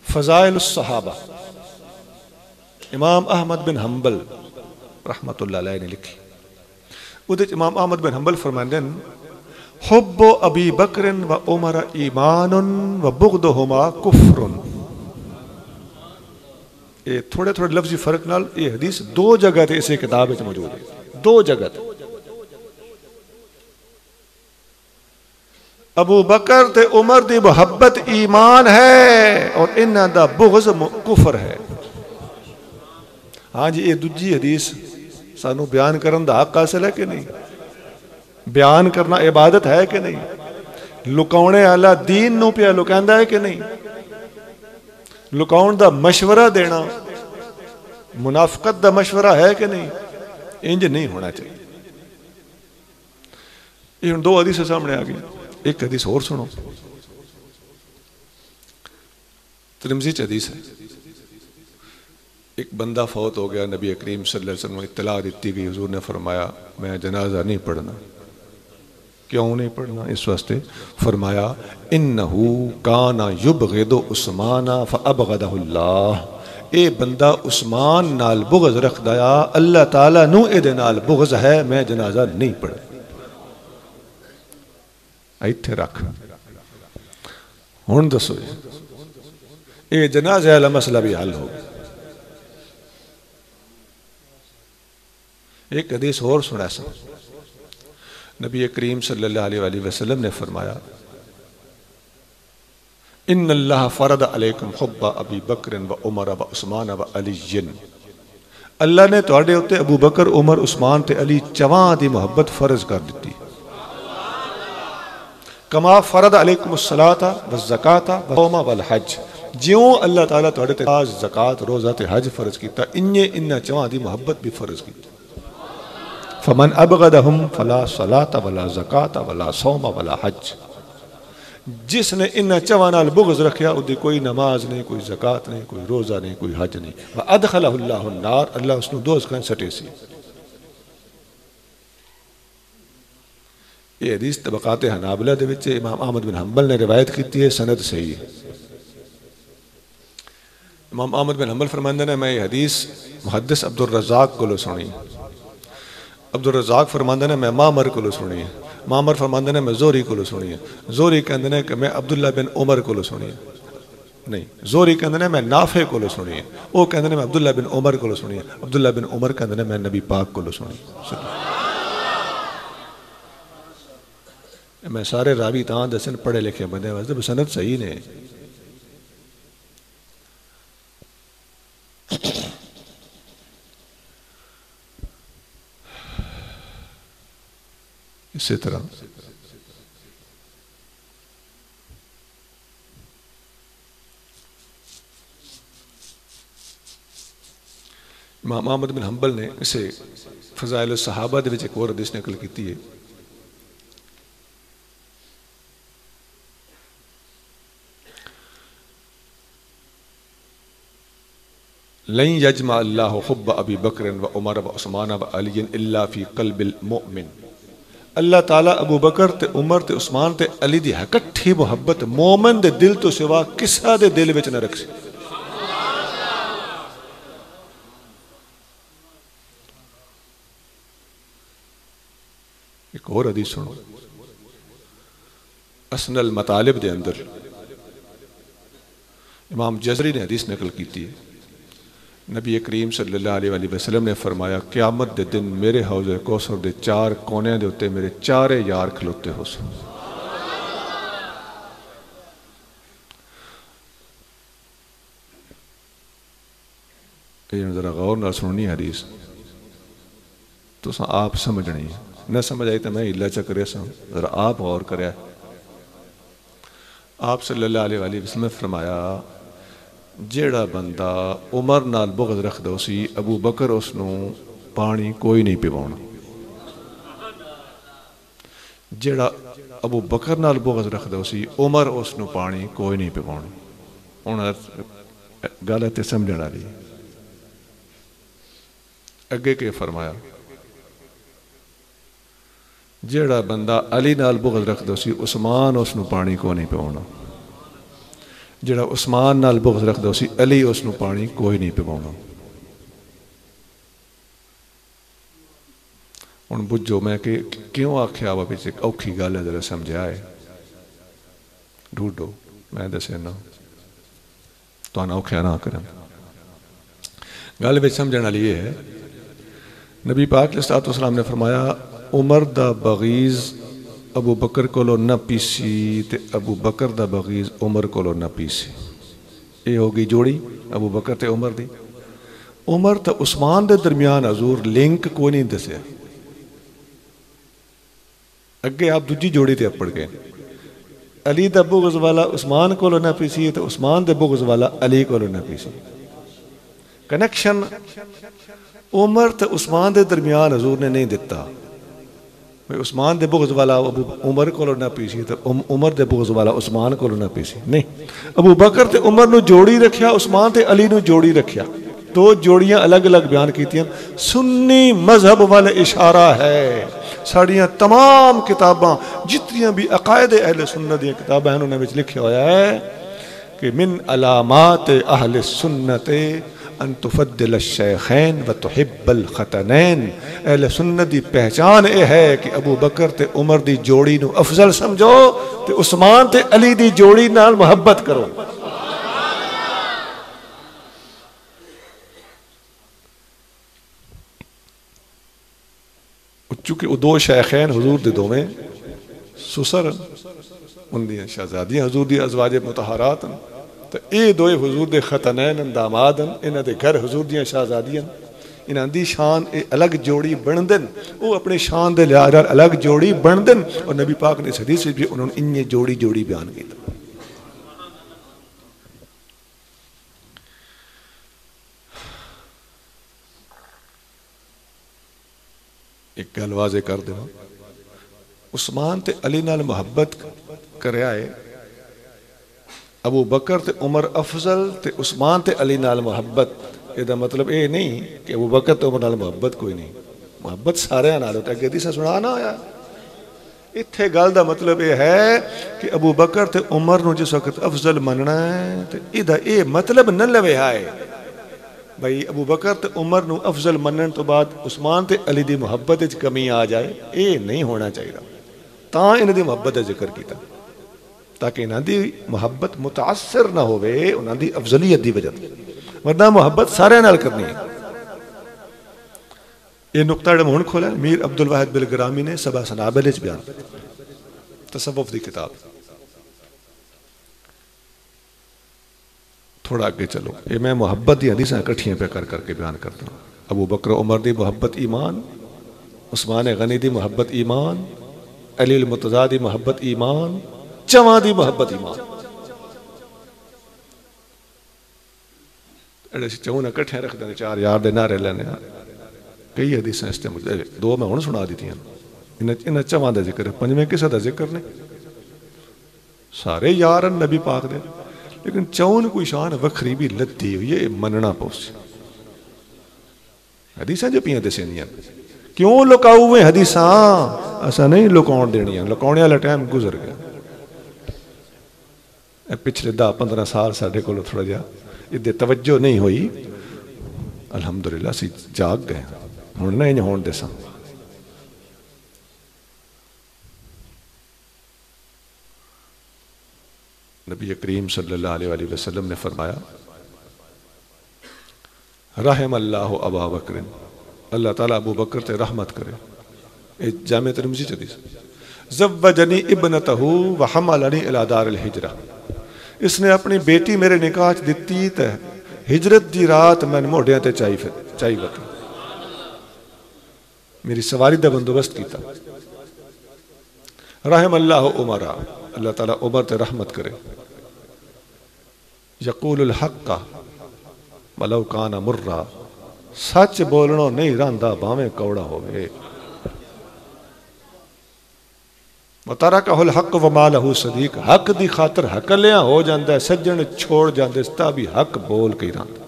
فضائل الصحابہ، امام احمد بن حنبل رحمت اللہ علیہ نے لکھی۔ ادھے امام احمد بن حنبل فرماندے ہیں حب ابی بکر و عمر ایمان و بغضہما کفر۔ یہ تھوڑے تھوڑے لفظی فرق نال یہ حدیث 2 جگہ تے اسے کتاب وچ موجود ہے، 2 جگہ تے۔ ابو بکر تے عمر دی محبت ایمان ہے اور انہاں دا بغض کفر ہے۔ ہاں جی، یہ دوجی حدیث سانو بیان کرن دا حق حاصل ہے کہ نہیں؟ بیان کرنا عبادت ہے کہ نہیں؟ لکاونے والا دین نو پیا لکاندا ہے کہ نہیں؟ لکاؤن دا مشورہ دینا منافقت دا مشورہ ہے کہ نہیں؟ انج نہیں ہونا چاہیے۔ یہ 2 حدیث سامنے آ گئی، ایک حدیث اور سنو۔ ترمذی حدیث ہے، ایک بندہ فوت ہو گیا، نبی کریم صلی اللہ علیہ وسلم اطلاع دیتی گئی، حضور نے فرمایا میں جنازہ نہیں پڑھنا۔ کیوں نہیں پڑھنا؟ اس واسطے فرمایا انہو کانا یبغض عثمان فابغضہ اللہ، اے بندہ عثمان نال بغض رکھ دیا، اللہ تعالیٰ نو اے دے نال بغض ہے، میں جنازہ نہیں پڑھ۔ ایتھے رکھ ہن دسو اے جنازہ والا مسئلہ بھی حل ہو۔ ایک حدیث اور سنا سا، نبی کریم صلی اللہ علیہ وآلہ وسلم نے فرمایا ان اللہ فرض علیکم حب ابی بکر و عمر و عثمان و علی، اللہ نے تواڈے اوتے ابو بکر، عمر، عثمان تے علی چواں دی محبت فرض کر دیتی۔ کما فرض علیکم الصلاۃ والزکاۃ والصوم والحج، جیوں اللہ تعالیٰ تواڈے تے نماز، زکات، روزہ تے حج فرض کیتا، انہاں چواں دی محبت بھی فرض کی۔ فمن ابغضہم فلا صلاۃ ولا زکاۃ ولا صوم ولا حج، جس نے انہاں چواں نال بغض رکھیا اودی کوئی نماز نہیں، کوئی زکات نہیں، کوئی روزہ نہیں، کوئی حج نہیں۔ وادخلہ اللہ النار، اللہ اس نو دوزخ سٹے سی۔ یہ حدیث طبقات حنابلہ دے وچ امام احمد بن حنبل نے روایت کیتی ہے، سند صحیح ہے۔ امام احمد بن حنبل فرماندے نے میں یہ حدیث محدث عبد الرزاق کو سنی، عبد الرزاق فرماندے نے میں معمر کو سنی ہے، معمر فرماندے نے میں زہری کو سنی ہے، زہری کہندے نے کہ میں عبداللہ بن عمر کو سنی ہے، نہیں زہری کہندے نے میں نافع کو سنی ہے، وہ کہندے نے میں عبداللہ بن عمر کو سنی ہے، عبداللہ بن عمر کہندے نے میں نبی پاک کو سنی۔ میں سارے راوی تاں دسن پڑھے لکھے بندے واسطے سند صحیح نے۔ اسی طرح امام احمد بن حنبل نے اسے فضائل الصحابہ دے وچ ایک اور حدیث نقل کیتی ہے، لن یجمع اللہ حب ابی بکر و عمر و عثمان و علی الا فی قلب المؤمن، اللہ تعالیٰ ابو بکر تے عمر تے عثمان تے علی دی اکٹھی محبت مومن دے دل تو سوا کسا دے دل وچ نہ رکھ سی۔ ایک اور حدیث سنو، اسن المطالب دے اندر امام جزری نے حدیث نقل کی تھی، نبی کریم صلی اللہ علیہ وآلہ وسلم نے فرمایا قیامت دے دن میرے حوض کوثر دے 4 کونے دے ہوتے میرے 4 یار کھلوتے ہو سن۔ یہ ذرا غور نہ سننی حدیث تو آپ سمجھنی نہ سمجھ آئی تو میں اللہ چکرے سا ذرا آپ غور کرے۔ آپ صلی اللہ علیہ وآلہ وسلم نے فرمایا جیڑا بندہ عمر نال بغض رکھ دو سی ابو بکر اس نو پانی کوئی نہیں پیوانا، جیڑا ابو بکر نال بغض رکھ دو سی عمر اس نو پانی کوئی نہیں پیوانا۔ انہاں گل تے سمجھن والی اگے کے فرمایا جیڑا بندہ علی نال بغض رکھ دو سی عثمان اس نو پانی کو نہیں پیوانا، جیڑا عثمان نال بغض رکھ دو سی علی اس نو پانی کوئی نہیں پیوانا۔ ہن بجھو میں کہ کیوں آکھیا وا پیچھے اوکھی گل ہے ذرا سمجھا ہے ڈھونڈو میں دسے نا تو نہ اوکھیا نہ کرن گل وچ سمجھن والی یہ ہے نبی پاک علیہ الصلوۃ والسلام نے فرمایا عمر دا بغیض ابو بکر کولو نہ پیسی تے ابو بکر دا بغیض عمر کولو نہ پیسی۔ یہ ہوگی جوڑی ابو بکر تے عمر دی۔ عمر تے عثمان دے درمیان حضور لنک کوئی نہیں دسیا، اگے آپ دوجی جوڑی تے اپڑ گئے علی دا بغض والا عثمان کولو نہ پیسی تے عثمان دے بغض والا علی کولو نہ پیسی۔ کنیکشن عمر تے عثمان دے درمیان حضور نے نہیں دیتا، عثمان دے بغض والا عمر کولو نہ پیسی تے عمر دے بغض والا عثمان کولو نہ پیسی، نہیں ابو بکر تے عمر نو جوڑی رکھیا عثمان تے علی نو جوڑی رکھیا، 2 جوڑیاں الگ الگ بیان کیتیاں۔ سنی مذہب والا اشارہ ہے، ساڑیاں تمام کتاباں جتنیاں بھی عقائد اہل سنت دی کتاباں ہیں انہوں نے لکھا ہویا ہے کہ من علامات اہل السنت ان تفضل الشیخین و تحب الختنین، اہل سنت دی پہچان اے ہے کہ ابو بکر تے عمر دی جوڑی نو افضل سمجھو تے عثمان تے علی دی جوڑی نال محبت کرو۔ چونکہ وہ 2 شیخین حضور دے دوویں سسر ان دی شہزادیاں حضور دی ازواج مطہرات تو اے دوئے حضور دے ختنین داماد انہاں دے گھر حضور دیاں شہزادیاں انہاں دی شان اے الگ جوڑی بندن، وہ اپنے شان دے لحاظ الگ جوڑی بندن، اور نبی پاک نے اس حدیث بھی انہوں نے انہیں جوڑی بیان کی تھا۔ ایک گل واضح کر دیں عثمان تے علی نال محبت کریا ہے، ابو بکر تے عمر افضل تے عثمان تے علی نال محبت، یہ دا مطلب اے نہیں کہ ابو بکر تے عمر نال محبت کوئی نہیں، محبت سارے نال ہوتا ہے۔ اگے حدیث سنا نہ ہویا اتھے گل دا مطلب یہ ہے کہ ابو بکر تے عمر نو جس وقت افضل مننا ہے تے ایدہ اے مطلب نہ لوے آئے بھائی ابو بکر تے عمر نو افضل منن تو بعد عثمان تے علی دی محبت وچ کمی آ جائے، اے نہیں ہونا چاہیے، تاں انہاں دی محبت دا ذکر کیتا تاکہ انہاں دی محبت متاثر نہ ہوئے انہاں دی افضلیت دی وجہ، ورنہ محبت سارے نال کرنی ہے۔ یہ نقطہ ہن کھولا ہے میر عبدالواحد بلگرامی نے سبع سنابل وچ بیان تصوف دی کتاب۔ تھوڑا آگے چلو، یہ میں محبت دی حدیثاں اکٹھیاں پہ کر کے بیان کرتا ہوں۔ ابو بکر عمر دی محبت ایمان، عثمان غنی دی محبت ایمان، علی المرتضیٰ دی محبت ایمان، چواں دی محبت ایمان۔ ایڈے سے چون اکٹھیاں رکھ دینے 4 یار دے نعرے لینے، کئی حدیثیں استعمال 2 میں ہن سنا دیتی ہیں، انہیں چواں دا ذکر ہے، 5ویں کسے دا ذکر نہیں، سارے یار نبی پاک دے، لیکن چون کوئی شان وکھری بھی لدی ہوئی ہے، مننا پوسی حدیثیں جو پیاں دے سینیاں کیوں لکاؤ ہوئے حدیثاں، ایسا نہیں لکاؤن دینیاں، لکاؤنے والا ٹائم گزر گیا۔ پچھلے 10-15 سال ساڑھے کو تھوڑا جا ادھے توجہ نہیں ہوئی، الحمدللہ سی جاگ گئے، ہون نہ انہیں ہون دے ساں۔ نبی کریم صلی اللہ علیہ وسلم نے فرمایا رحم اللہ ابا بکر، اللہ تعالیٰ ابو بکر تے رحمت کرے۔ جامع ترمذی حدیث، زوجنی ابنتہ وحملنی الی دار الہجرہ، اس نے اپنی بیٹی میرے نکاح دتی تے ہجرت دی رات میں موڈیاں تے چائی وتی، میری سواری دا بندوبست کیتا۔ رحم اللہ عمر، اللہ تعالیٰ عمر تے رحمت کرے۔ یقول الحق ولو کان مرا، سچ بولنا نہیں رہندا باویں کوڑا ہوئے۔ وترکہ الحق وما لہ صدیق، حق دی خاطر حقلیاں ہو جاندہ ہے، سجن چھوڑ جاندے ستا بھی حق بول کے ہی رہندا۔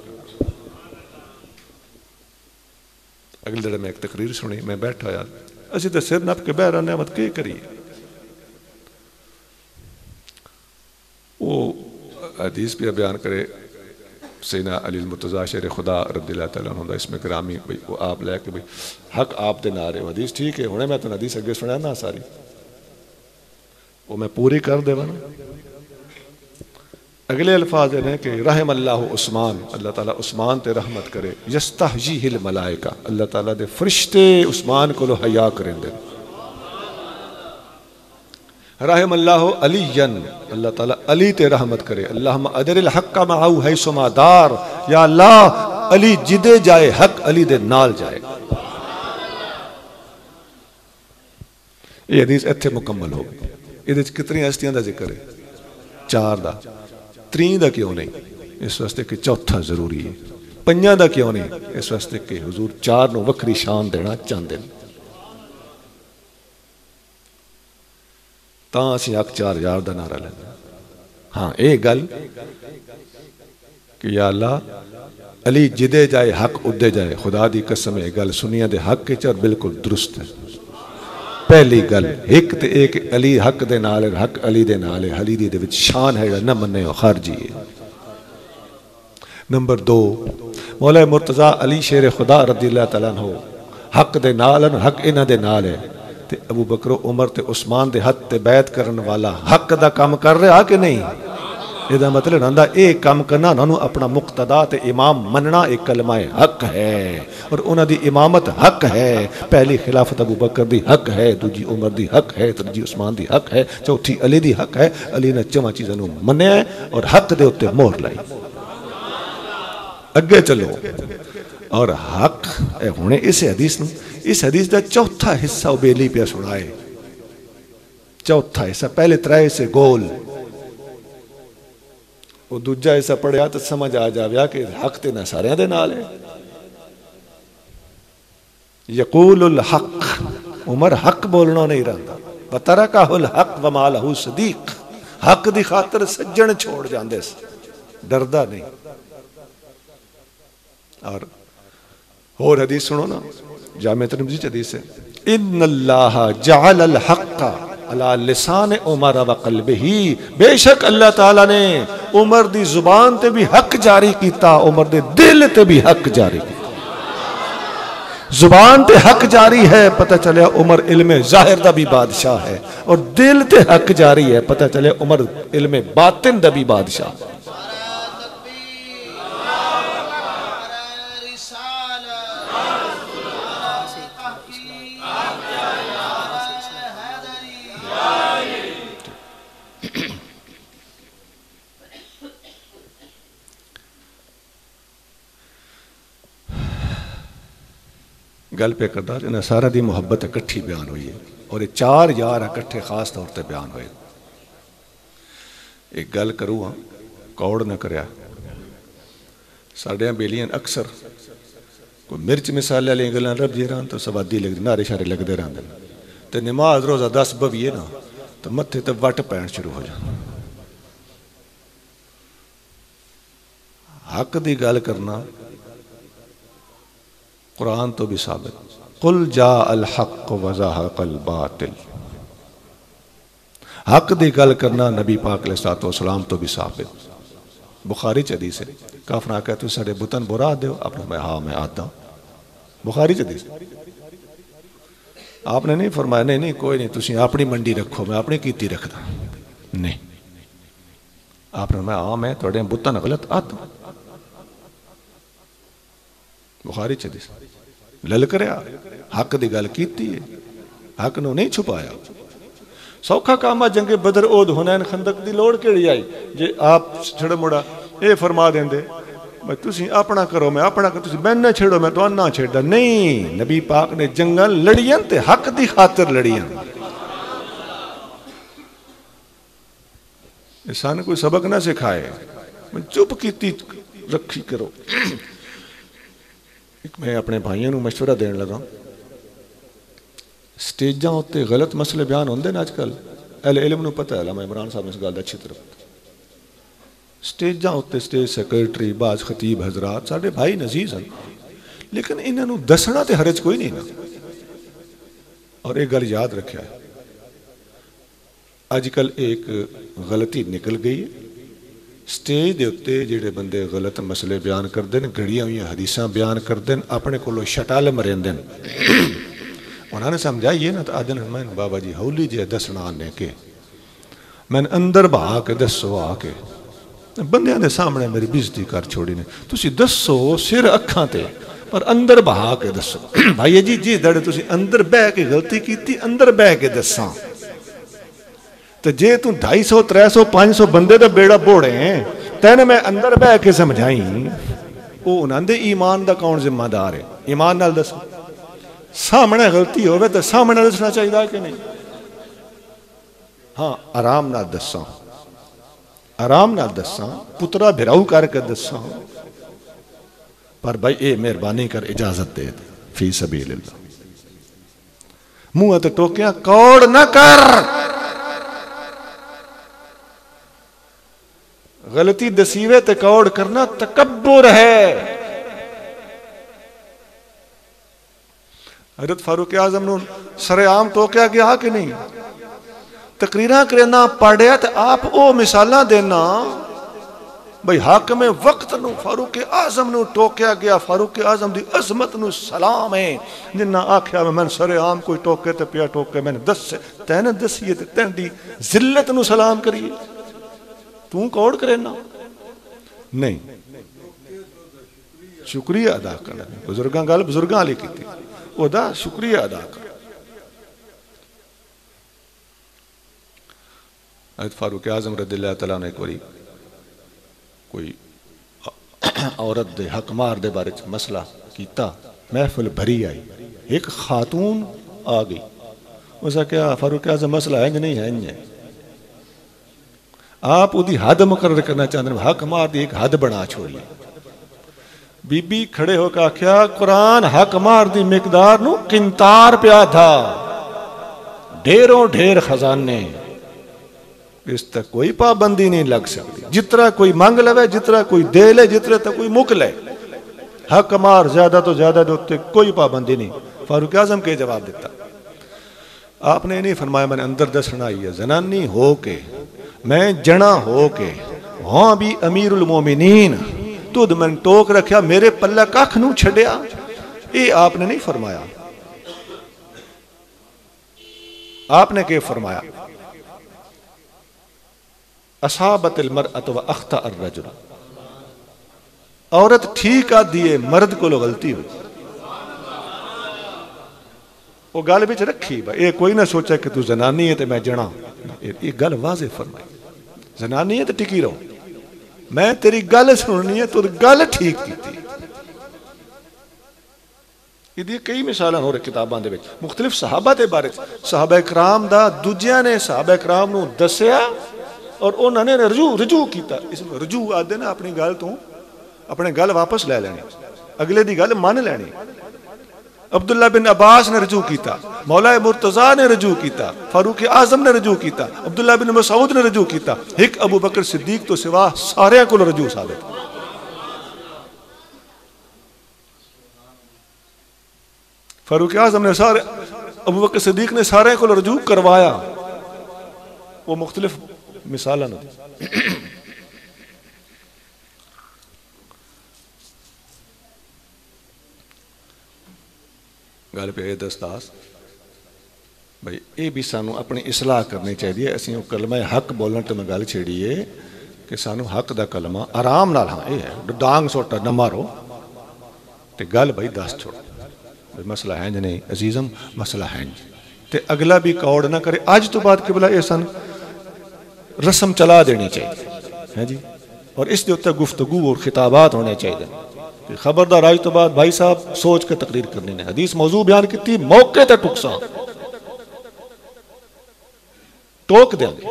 اگلے دن میں ایک تقریر سنی، میں بیٹھا یار اسی تے سر نپ کے بہ رہے نعمت کی کریے۔ وہ حدیث پہ بیان کرے سیدنا علی المرتضیٰ شیر خدا رضی اللہ تعالیٰ عنہ، اس میں گرامی وہ آپ لے کے حق آپ دے نارے، حدیث ٹھیک ہے، ہونے میں تو حدیث اگے سنیا نا ساری، وہ میں پوری کر دے نا۔ اگلے الفاظ ہیں کہ رحم اللہ عثمان، اللہ تعالیٰ عثمان تے رحمت کرے۔ یستحجیہ الملائکہ، اللہ تعالیٰ دے فرشتے عثمان کو لو حیا کریں دے۔ رحم اللہ علی، اللہ تعالیٰ علی تے رحمت کرے۔ اللہم ادر الحق معہو حیث ما دار، یا اللہ علی جدے جائے حق علی دے نال جائے۔ یہ حدیث اتھے مکمل ہو گئی۔ یہ کتنی ہستیاں دا ذکر ہے؟ 4 دا، 3 دا کیوں نہیں؟ اس واسطے کہ چوتھا ضروری ہے۔ 5 دا کیوں نہیں؟ اس واسطے کہ حضور 4 نو وکری شان دینا چاہتے ہیں۔ تاں اسی حق 4000 دا نعرہ لینا۔ ہاں ایک گل کہ یا اللہ علی جدے جائے حق ادے جائے، خدا دی قسم ہے گل سنیا دے حق کے چر بالکل درست ہے۔ پہلی گل ایک تے ایک علی حق دے نال، حق علی دے نال، علی دی دے وچ شان ہے نہ مننے ہو خارجی ہے۔ نمبر 2 مولا مرتضیٰ علی شیر خدا رضی اللہ تعالیٰ عنہ حق دے نال، حق انہاں دے نال ہے تے ابو بکر عمر تے عثمان دے حق تے بیعت کرن والا حق دا کام کر رہا کہ نہیں؟ یہ دا مطلب ہوندا ایک کام کرنا انہوں اپنا مقتدا تے امام مننا ایک کلمہ حق ہے، اور انہاں دی امامت حق ہے۔ پہلی خلافت ابو بکر دی حق ہے، دوجی عمر دی حق ہے، تیجی عثمان دی حق ہے، چوتھی علی دی حق ہے۔ علی نے 4 چیزاں نوں منیا ہے اور حق دے اوتے مہر لائی۔ اگے چلو، اور حق ہونے اس حدیث دا چوتھا حصہ بیلی پہ سنائے۔ چوتھا حصہ، پہلے 3 سے گول، وہ دوجا ایسا پڑھیا تو سمجھ آ جاویا کہ حق تے نہ سارے دے نال ہے۔ یقول الحق، عمر حق بولنا نہیں رہتا۔ وترکہ الحق وما لہ صدیق، حق دی خاطر سجن چھوڑ جاندے سے، ڈردا نہیں۔ اور حدیث سنو نا، جامع ترمذی حدیث ہے، ان اللہ جعل الحق علی لسان عمر و قلبہ، بے شک اللہ تعالیٰ نے عمر دی زبان تے بھی حق جاری کیتا، عمر دے دل تے بھی حق جاری کیتا۔ زبان تے حق جاری ہے، پتہ چلے عمر علم ظاہر دا بھی بادشاہ ہے، اور دل تے حق جاری ہے، پتہ چلے عمر علم باطن دا بھی بادشاہ ہے۔ گل پہ کردا جنہیں سارا دی محبت اکٹھی بیان ہوئی ہے، اور یہ 4 یار اکٹھے خاص طور تے بیان ہوئے۔ ایک گل کروں ہاں، کوڑ نہ کریا، ساڑھیاں بیلیاں اکثر کوئی مرچ مثالے لیں گلیں رب جی رہاں تو سوادی لگ دی، نارے شارے لگ دے رہاں دیں، تو نماز روزہ 10 بویے نا تو متھے تو وٹ پین شروع ہو جائے۔ حق دی گل کرنا قرآن تو بھی ثابت، قل جاء الحق وزہق الباطل، حق دی گل کرنا نبی پاک علیہ السلام تو بھی ثابت۔ بخاری حدیث ہے، کافر آکے تو سارے بتن برا دے ہو، آپ نے ہاں میں آتا ہوں، بخاری حدیث۔ آپ نے نہیں فرمایا نہیں کوئی نہیں، تسی اپنی منڈی رکھو، میں اپنی کیتی رکھدا نہیں۔ آپ نے فرمایا ہاں میں تھوڑے بتاں غلط آتا ہوں. بخاری چ حدیث للکریا حق دی گل کیتی ہے, حق نو نہیں چھپایا. سوکھا کام جنگ بدر اود حنین خندق دی لوڑ کیڑی آئی جے آپ چھڑا مڑا اے فرما دیں دے بھئی تسی اپنا کرو میں اپنا کرو, تسی میں نہ چھڑو میں تو نہ چھڑا. نہیں, نبی پاک نے جنگاں لڑیاں تے حق دی خاطر لڑیاں. انسان کوئی سبق نہ سکھائے, چپ کیتی رکھی کرو. میں اپنے بھائیوں نو مشورہ دین لگا, سٹیجاں ہوتے غلط مسئلے بیان ہوندے نا آج کل, اہل علم نو پتہ ہے, علامہ عمران صاحب نے اس گل اچھی طرح سٹیجاں ہوتے سٹیج سیکرٹری بعض خطیب حضرات ساڈے بھائی نزیز ہیں, لیکن انہاں نو دسنا تے حرج کوئی نہیں نا. اور ایک گل یاد رکھیا ہے, آج کل ایک غلطی نکل گئی ہے, سٹیج دے اتے جڑے بندے غلط مسئلے بیان کر دیں, گھڑیاں ہوئی حدیثاں بیان کر دیں, اپنے کولو شٹال مرین دیں. انہوں نے سمجھائی نا تو آدھن میں بابا جی ہولی جی دسنا آنے کے میں اندر بہا کے دسو آ کے بندیاں دے سامنے میری بیزتی کر چھوڑی نے. تسی دسو سر اکھاں تے پر اندر بہا کے دسو. بھائی جی جی دڑے تسی اندر بہ کے غلطی کیتی, اندر بہ کے دساں. تو جے تو 250 300 500 بندے دا بیڑا بوڑے ہیں تینے میں اندر بہ کے سمجھائیں, وہ انہاں دے ایمان دا کون ذمہ دار ہے؟ ایمان نال دسو. سامنے غلطی ہوئے تو سامنے دسنا چاہیے کہ نہیں؟ ہاں آرام نال دساں, آرام نال دساں, پترا بھراؤ کر کے دساں, پر بھائی اے مہربانی کر اجازت دے فی سبیل اللہ. منہ تے ٹوکیاں کوڑ نہ کر. غلطی دسیوے تے کوڑ کرنا تکبر ہے. حضرت فاروق اعظم نو سر عام ٹوکیا گیا کہ نہیں؟ تقریراں کرنا پڑھیا تے آپ او مثالاں دینا بھئی حاکم وقت نو فاروق اعظم نو ٹوکیا گیا, فاروق اعظم دی عظمت نو سلام ہے. جنہ آکھیا میں سر عام کوئی ٹوکے تے پیا ٹوکے میں دس سے تین دسیے تے تین دی ذلت نو سلام کریے, تو کوڑ کرنا نہیں. شکریہ ادا کرنا, بزرگاں گل بزرگاں علی کی تھی, او دا شکریہ ادا کر. حضرت فاروق اعظم رضی اللہ تعالیٰ نے کوئی عورت دے حق مار دے بارے مسئلہ کیتا, محفل بھری آئی, ایک خاتون آ گئی, اسا کیا فاروق اعظم مسئلہ ہے نہیں ہے نہیں ہے, آپ ادھی حد مقرر کرنا چاہتے ہیں, حق مار دی ایک حد بنا چھوڑی. بی بی کھڑے ہو کے کیا قرآن حق مار دی مقدار نو قنطار پیا تھا, ڈھیروں ڈھیر خزانے, اس تک کوئی پابندی نہیں لگ سکتی. جتنا کوئی مانگ لے, جتنا کوئی دے لے, جتنا تک کوئی مک لے, حق مار زیادہ تو زیادہ دوتے کوئی پابندی نہیں. فاروق اعظم کے جواب دیتا, آپ نے نہیں فرمایا میں نے اندر دسنا ہی ہے, زنانی ہو کے میں جنا ہو کے ہاں بھی امیر المومنین تو میں ٹوک رکھیا میرے پلہ کاکھ نو چھڑیا, یہ آپ نے نہیں فرمایا. آپ نے کہ فرمایا اصابت المرأة و اخطأ الرجل, عورت ٹھیک آ دیئے مرد کو لو غلطی ہوئی. وہ گل بچ رکھی یہ کوئی نہ سوچا کہ تو زنانی ہے تو میں جنا, یہ گل واضح فرمائی, زنانی ہے تو ٹکی رہو, میں تیری گل سننی ہے تو گل ٹھیک کی تھی. یہ کئی مثالیں ہو رہے کتاباں دے وچ مختلف صحابہ دے بارے, صحابہ کرام دا دوجیاں نے صحابہ کرام نو دسیا اور انہوں نے رجوع کیتا. اس میں رجوع آدھے نا اپنی گل تو اپنے گل واپس لے لینی, اگلے دی گل مان لینی. عبداللہ بن عباس نے رجوع کیتا, مولا مرتضیٰ نے رجوع کیتا, فاروق اعظم نے رجوع کیتا, عبداللہ بن مسعود نے رجوع کیتا, ایک ابو بکر صدیق تو سوا سارے کو رجوع ثابت. فاروق اعظم نے سارے, ابو بکر صدیق نے سارے کو رجوع کروایا. وہ مختلف مثالہ نہ دی. گل پہ دستاس بھائی اے بھی سانو اپنی اصلاح کرنی چاہیے. اسی کلمہ حق بولن تو میں گل چھیڑیے کہ سانو حق دا کلمہ آرام نال، ہاں یہ ہے ڈانگ سوٹا نہ مارو تے گل بھائی دس چھوڑ، مسئلہ ہے نہیں عزیزم، مسئلہ ہے تے اگلا بھی کوڑ نہ کرے. آج تو بعد قبلہ یہ سن رسم چلا دینی چاہیے ہے جی، اور اس دے اتنے گفتگو اور خطابات ہونے چاہیے. خبردار آج تو بعد بھائی صاحب سوچ کے تقریر کرنی نے. حدیث موضوع بیان کی تھی، موقع تے ٹکساں ٹوک دیں گے.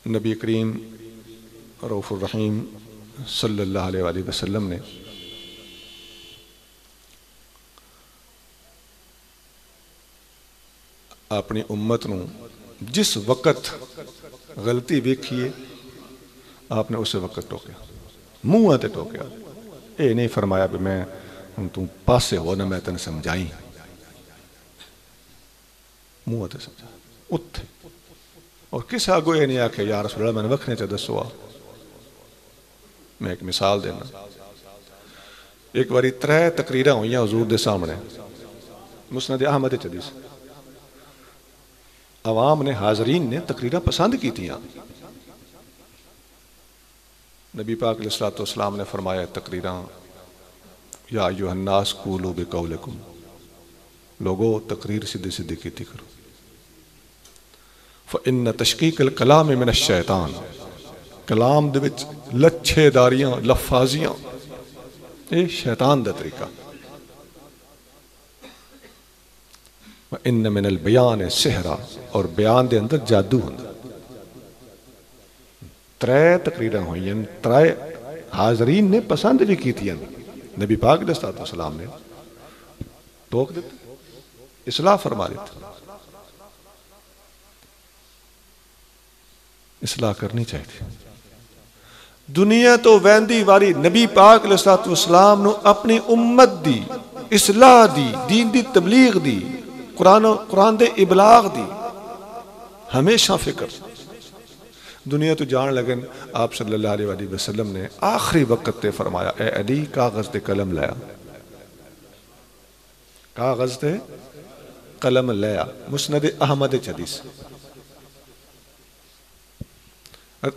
نبی کریم رؤوف الرحیم صلی اللہ علیہ وآلہ وسلم نے اپنی امت نو جس وقت غلطی ویکھیے آپ نے اسے وقت ٹوکیا، منہ تے ٹوکیا. اے نہیں فرمایا بھی میں تو پاسے ہو نہ میں تن سمجھائیں، منہ تے سمجھا اتھے. اور کس آگو یہ نہیں آکھے یا رسول اللہ میں نے وکھنے چاہ دسوا. میں ایک مثال دینا، ایک باری 3 تقریرہ ہوئیاں حضور دے سامنے، مسند احمد حدیث. عوام نے، حاضرین نے تقریرہ پسند کی تھیاں. نبی پاک علیہ السلام نے فرمایا تقریرہ یا ایوہ الناس قولوا بقولکم، لوگو تقریر سیدھی سیدھی کیتی کرو. فَإِنَّ تَشْقِيقَ الْكَلَامِ مِنَ الشَّيْطَانِ، کلام دے وچ لچھے داریاں لفاظیاں یہ شیطان دا طریقہ. وَإِنَّ مِنَ الْبِيَانِ سِحْرًا، اور بیان دے اندر جادو ہوں. 3 تقریریں ہوئیں، 3 حاضرین نے پسند بھی کی تھی. نبی پاک علیہ السلام نے ٹوک دیتے، اصلاح فرما دیتے. اصلاح کرنی چاہیے. دنیا تو ویندی واری نبی پاک علیہ السلام نو اپنی امت دی اصلاح دی، دین دی تبلیغ دی، قرآن دے ابلاغ دی ہمیشہ فکر. دنیا تو جان لگن آپ صلی اللہ علیہ وآلہ وسلم نے آخری وقت تے فرمایا اے علی کاغذ تے قلم لیا، کاغذ تے قلم لیا. مسند احمد حدیث.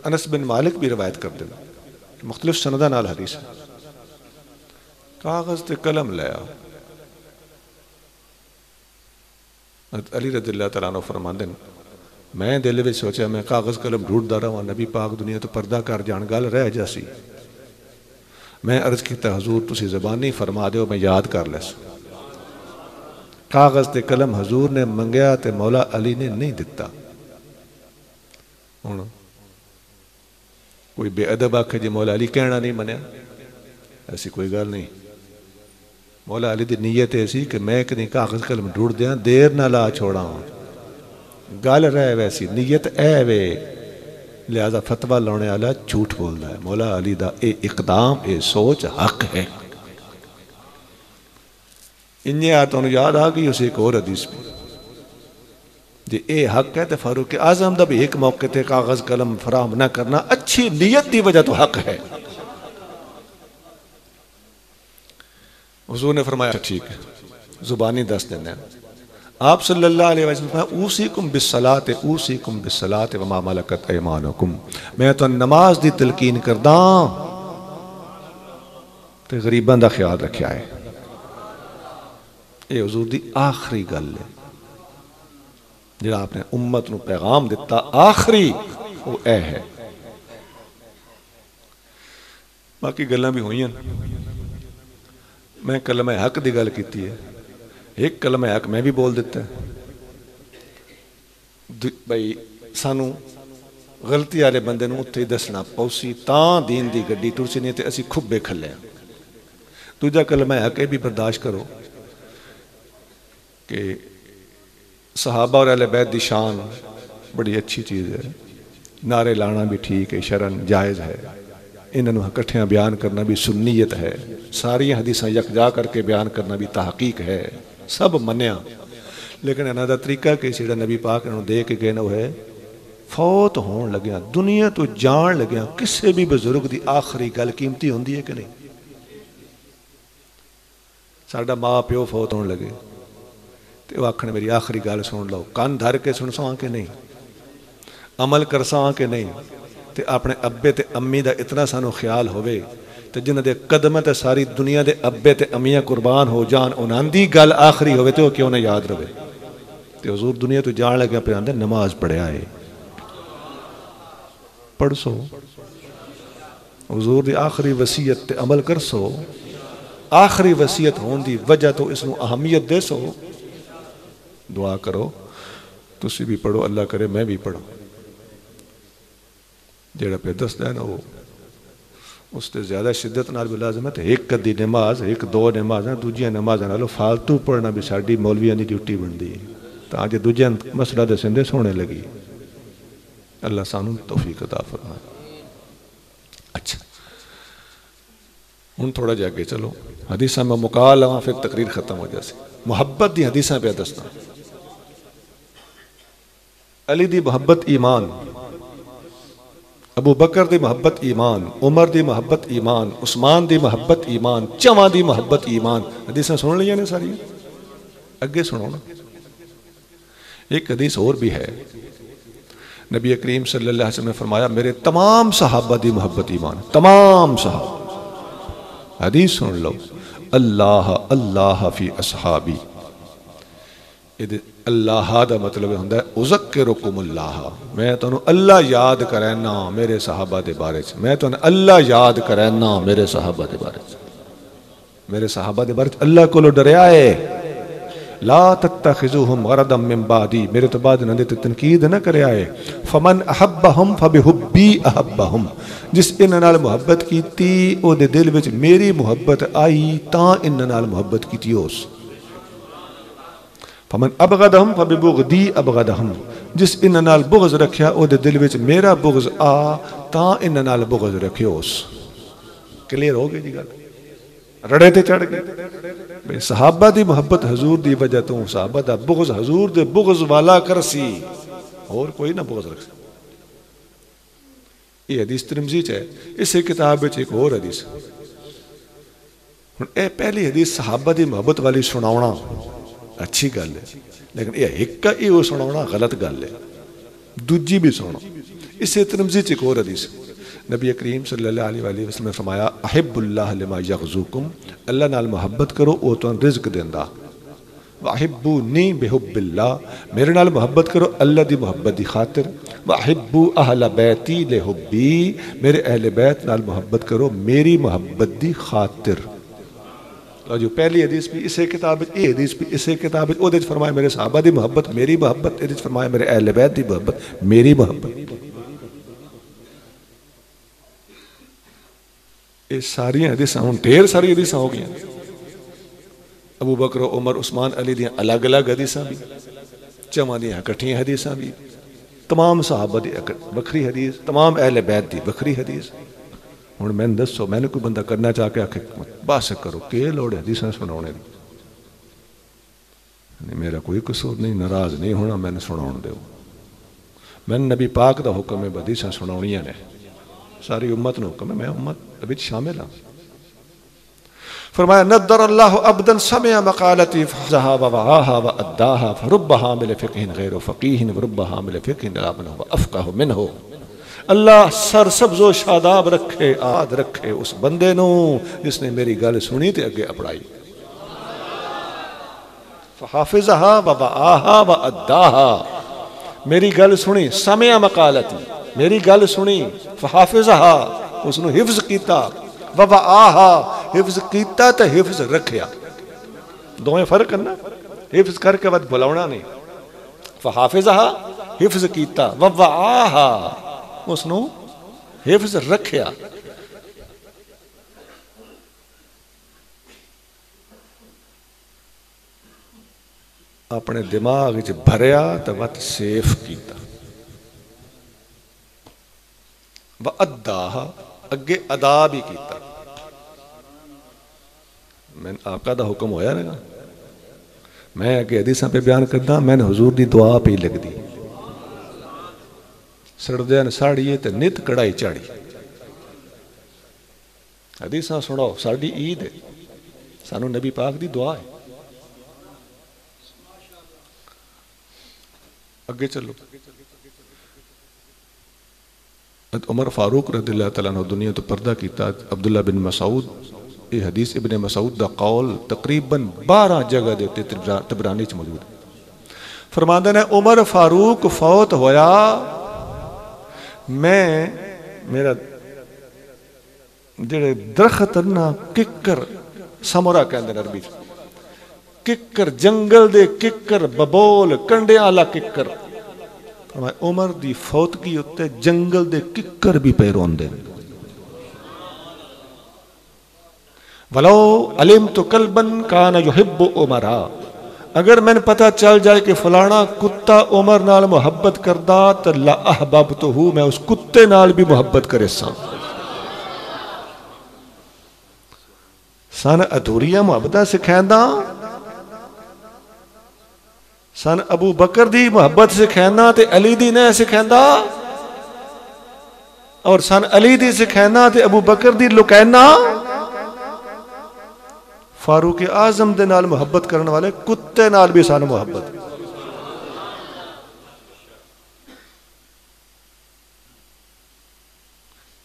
انس بن مالک بھی روایت کر دیں، مختلف سندہ نال حدیث. کاغذ تے قلم لیا. علی رضی اللہ تعالیٰ عنہ فرماندے میں دل وچ سوچا میں کاغذ قلم ڈھونڈدا رہا، نبی پاک دنیا تو پردہ کر جان گل رہ جاسی. میں عرض کیتا حضور تسی زبانی فرما دیو میں یاد کر لیس. کاغذ تے قلم حضور نے منگیا تے مولا علی نے نہیں دیتا. کوئی بے ادب آکھے جی مولا علی کہنا نہیں منیا، ایسی کوئی گل نہیں. مولا علی دی نیت ایسی کہ میں کدی کاغذ قلم ڈھونڈ دیاں دیر نہ لا چھوڑا ہوں، گل رہ ویسی نیت اے وے، لہذا فتوہ لانے والا جھوٹ بولدا ہے. مولا علی دا اے اقدام اے سوچ حق ہے. انہیں آتوں یاد آ گئی اسے ایک اور حدیث بھی جی اے حق ہے تو فاروق اعظم دا بھی ایک موقع تے کاغذ قلم فراہم نہ کرنا اچھی نیت دی وجہ تو حق ہے. حضور نے فرمایا ٹھیک ہے زبانی دس دینا. آپ صلی اللہ علیہ وسلم فرمایا اوصیکم بالصلاۃ اوصیکم بالصلاۃ وما ملکت ایمانکم، میں تو نماز دی تلقین کرداں تے غریباں دا خیال رکھیا ہے. اے حضور دی آخری گل ہے جڑا آپ نے امت نو پیغام دیتا آخری وہ اے ہے. باقی گلاں بھی ہوئیں. میں کلمہ حق دی گل کیتی ہے، ایک کلمہ حق میں بھی بول دیتا ہے بھائی سانو غلطی والے بندے نو اتھے دسنا پوسی تاں دین دی گڈی ٹرسی نہیں تے اسی کھبے کھلے ہیں. دوجا کلمہ حق یہ بھی برداشت کرو کہ صحابہ اور اہل بیت دی شان بڑی اچھی چیز ہے، نعرے لانا بھی ٹھیک ہے، شرن جائز ہے، انہوں اکٹھیاں بیان کرنا بھی سنیت ہے، ساری حدیثاں یکجا کر کے بیان کرنا بھی تحقیق ہے، سب منیا. لیکن انہوں دا طریقہ کہ سیڑا نبی پاک انہوں دے کے گئے وہ ہے فوت ہون لگیاں دنیا تو جان لگیاں کسے بھی بزرگ دی آخری گل قیمتی ہوندی ہے کہ نہیں؟ ساڈا ماں پیو فوت ہونے لگے تو وہ آخر میری آخری گل سن لو، کن دھر کے سن سواں کہ نہیں، عمل کر سواں کہ نہیں، تو اپنے ابے تے امی دا اتنا سانو خیال ہوئے تو جنہ دے قدم تے ساری دنیا دے ابے تے امیاں قربان ہو جان، انہاں دی گل آخری ہوئے تو کیوں نہ یاد رہے۔ تو حضور دنیا تو جان لگا پہ آندے نماز پڑھیا ہے، پڑھ سو، حضور دی آخری وصیت تے عمل کر سو، آخری وصیت ہون دی وجہ تو اس نو اہمیت دے سو، دعا کرو، تسی بھی پڑھو، اللہ کرے میں بھی پڑھو، جیڑا پہ دس دے نا وہ اس تے زیادہ شدت نال بھی لازم ہے۔ ایک کدی نماز، ایک دو نماز دوجیاں نماز نالو فالتو پڑھنا بھی ساڈی مولویاں دی ڈیوٹی بندی ہے، تاں جے دوجیاں مسئلہ دے سندے سونے لگی۔ اللہ سانو توفیق عطا فرمائے۔ اچھا ہن تھوڑا جا کے چلو حدیثاں میں مکا لواں پھر تقریر ختم ہو جاسی۔ محبت دی حدیثاں پہ دسنا، علی دی محبت ایمان، ابو بکر دی محبت ایمان، عمر دی محبت ایمان، عثمان دی محبت ایمان، چواں دی محبت ایمان۔ حدیثاں سن لیا نے ساری، اگے سنو نا۔ ایک حدیث اور بھی ہے، نبی کریم صلی اللہ علیہ وسلم نے فرمایا میرے تمام صحابہ دی محبت ایمان، تمام صحابہ۔ حدیث سن لو، اللہ اللہ فی اصحابی، اللہ دا مطلب ہوندہ ہے اذکرکم اللہ، میں تو اللہ یاد کرینا میرے صحابہ دے بارے سے، میں تو اللہ یاد کرینا میرے صحابہ دے بارے سے، میرے صحابہ دے بارے سے اللہ کو لو ڈریا ہے۔ لا تتخذوہم غردا من بعدی، میرے تو بعد نہ دیتے تنقید نہ کریا ہے۔ فمن احبہم فبحبی احبہم، جس انہاں نال محبت کیتی او دے دل وچ میری محبت آئی تاں انہاں نال محبت کیتی اس۔ فمن ابغدہم فببغدی ابغدہم، جس انہاں نال بغض رکھیا او دے دل وچ میرا بغض آ تاں انہاں نال بغض رکھیو اس۔ کلیئر ہو گئی جی گل، رڑے تے چڑھ گئے۔ صحابہ دی محبت حضور دی وجہ تو صحابہ دا بغض حضور دے بغض والا کرسی، اور کوئی نہ بغض رکھ سکتا۔ یہ حدیث ترمذی ہے، اسے کتاب وچ ایک اور حدیث، اے پہلی حدیث صحابہ دی محبت والی سناونا اچھی گل ہے، لیکن یہ ایک کا یہ سناونا غلط گل ہے، دوجی بھی سنو۔ اسے ترمذی ایک اور حدیث، نبی کریم صلی اللہ علیہ وآلہ وسلم نے فرمایا احب اللہ لما یغزوکم، اللہ نال محبت کرو او تو رزق دیندہ، وَأَحِبُّونِي بِحُبِّ اللَّهِ، میرے نال محبت کرو اللہ دی محبت دی خاطر، وَأَحِبُّوا أَهْلَ بَيْتِي لِحُبِّي، میرے اہل بیت نال محبت کرو میری محبت دی خاطر۔ جو پہلی حدیث بھی اسے کتاب، یہ حدیث بھی اسے کتاب، او دے فرمایا میرے صحابہ دی محبت میری محبت، یہ فرمایا میرے اہل بیت دی محبت میری محبت۔ یہ ساری حدیثاں ہوں ڈھیر ساری حدیثاں ہو گئی ہیں، ابو بکر عمر عثمان علی دیاں الگ الگ حدیثاں بھی، چواں دیاں اکٹھیاں حدیثاں بھی، تمام صحابہ دی بکری حدیث، تمام اہل بیت دی بکری حدیث۔ ہوں میں دسو، میں نے کوئی بندہ کرنا چاہ کے آکھے بس کرو کہ لوڑ حدیثاں سناونے دی، میرا کوئی قصور نہیں، ناراض نہیں ہونا، میں نے سناون دیو، میں نبی پاک دا حکم ہے حدیثاں سناونیاں نے، ساری امت نے حکم ہے، میں امت ابھی شامل ہوں۔ فرمایا نذر اللہ عبدا سمع مقالتی فحفظها ووعاها واداها فرب حامل فقہ غیر فقیہ ورب حامل فقہ لا منہ وافقہ منہ۔ اللہ سر سبز و شاداب رکھے، آد رکھے اس بندے نو جس نے میری گل سنی تے اگے اپڑائی۔ فحافظها ووعاها واداها، میری گل سنی، سمع مقالتی، میری گل سنی، فحافظها اس نو حفظ کیتا، ووعاها حفظ کیتا تے حفظ رکھیا، دوئیں فرق کرنا، حفظ کر کے بعد بلاونا نہیں، فحافظها حفظ کیتا، ووعاها اس نو حفظ رکھیا۔ اپنے دماغ وچ بھریا تے وقت سیف کیتا، وَأَدَّاهَا اگے ادا بھی کیتا۔ میں آقا دا حکم ہویا نا، میں اگے حدیثاں پہ بیان کردا، میں نے حضور دی دعا پہ لگ دی، سردیاں ساڑیے تے نت کڑائی چاڑی۔ حدیثاں سناؤ، ساڑی عید ہے، سانو نبی پاک دی دعا ہے. اگے چلو. عمر فاروق رضی اللہ تعالیٰ عنہ دنیا تو پردہ کیتا. عبداللہ بن مسعود، یہ حدیث ابن مسعود دا قول تقریباً 12 جگہ دے تے تبرانی چ موجود ہے. فرماندے نے عمر فاروق فوت ہویا، میں میرا جڑے درخت نا ککر سمورا کہندے عربی ککر، جنگل دے ککر، ببول کنڈیاں والا ککر. عمر دی فوتگی اتے جنگل دے ککر بھی پہ روندے. ولو علمت کلبا کان یحب عمرا، اگر میں نے پتہ چل جائے کہ فلانا کتا عمر نال محبت کردا تو لا احببتہ، میں اس کتے نال بھی محبت کرے ساں. سن ادھوریاں محبتاں سکھیندا، سن ابو بکر دی محبت سکھیندا تے علی دی نہیں سکھیندا، اور سن علی دی سکھیندا تے ابو بکر دی لکینا. فاروق اعظم دے نال محبت کرنے والے کتے نال بھی سان محبت.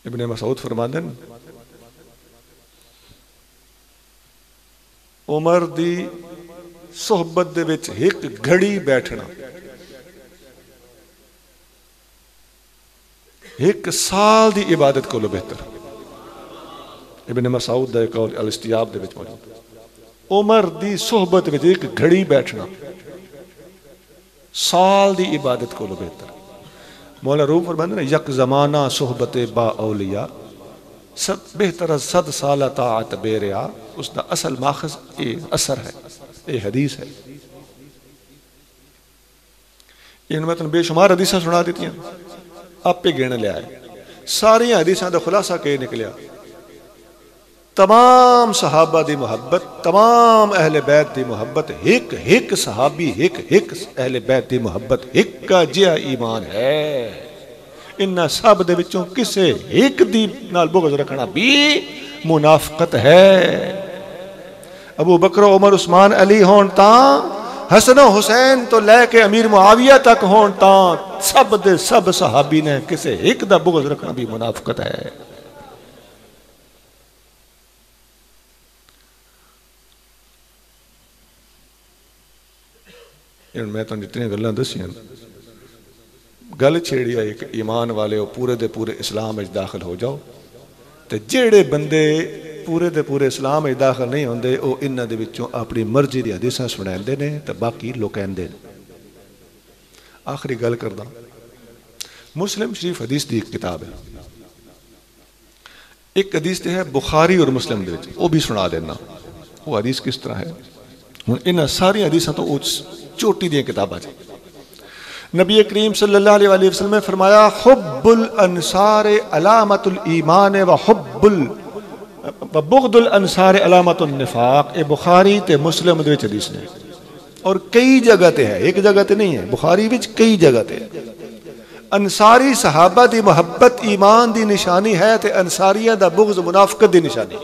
ابن مسعود فرماندے عمر دی صحبت دے وچ ایک گھڑی بیٹھنا ایک سال دی عبادت کو لو بہتر. ابن مسعود دا قول الاستیاب دے وچ موجود. عمر دی صحبت وچ ایک گھڑی بیٹھنا سال دی عبادت کو لو بہتر. مولا روم فرماندے نے یک زمانہ صحبت با اولیاء بہتر 100 سالہ طاعت بے ریا. اس دا اصل ماخذ یہ اثر ہے، یہ حدیث ہے. ان میں تن بے شمار حدیثاں سنا دیتی ہیں، آپ پہ گینے لے آئے. ساری حدیثاں دا خلاصہ کہ نکلیا تمام صحابہ دی محبت، تمام اہل بیت دی محبت، ایک صحابی ایک اہل بیت دی محبت، ایک کا جہا ایمان ہے. انہاں سب دے وچوں کسے ایک دی نال بغض رکھنا بھی منافقت ہے. ابو بکر عمر عثمان علی ہون تاں، حسن و حسین تو لے کے امیر معاویہ تک ہون تاں، سب دے سب صحابی نے کسے ایک دا بغض رکھنا بھی منافقت ہے. میں تو جتنی گلاں دسیاں گل چھیڑی ہے کہ ایمان والے پورے دے پورے اسلام وچ داخل ہو جاؤ، تے جیڑے بندے پورے دے پورے اسلام وچ داخل نہیں ہوندے او انہاں دے وچوں اپنی مرضی دی حدیثاں سناندے نے تے باقی لوکیندے نے. آخری گل کردا، مسلم شریف حدیث دی ایک کتاب ہے. ایک حدیث تے ہے بخاری اور مسلم دے وچ، او بھی سنا دینا. وہ حدیث کس طرح ہے؟ ہن انہاں ساری حدیثاں تو چوٹی دی کتاباں چ نبی کریم صلی اللہ علیہ وآلہ وسلم نے فرمایا حب الانصار علامت الایمان و بغض الانصار علامت النفاق. اے بخاری تے مسلم دے وچ حدیث نے اور کئی جگہ تے ہے، ایک جگہ تے نہیں ہے، بخاری وچ کئی جگہ تے. انصاری صحابہ دی محبت ایمان دی نشانی ہے تے انصاریہ دا بغض منافقت دی نشانی.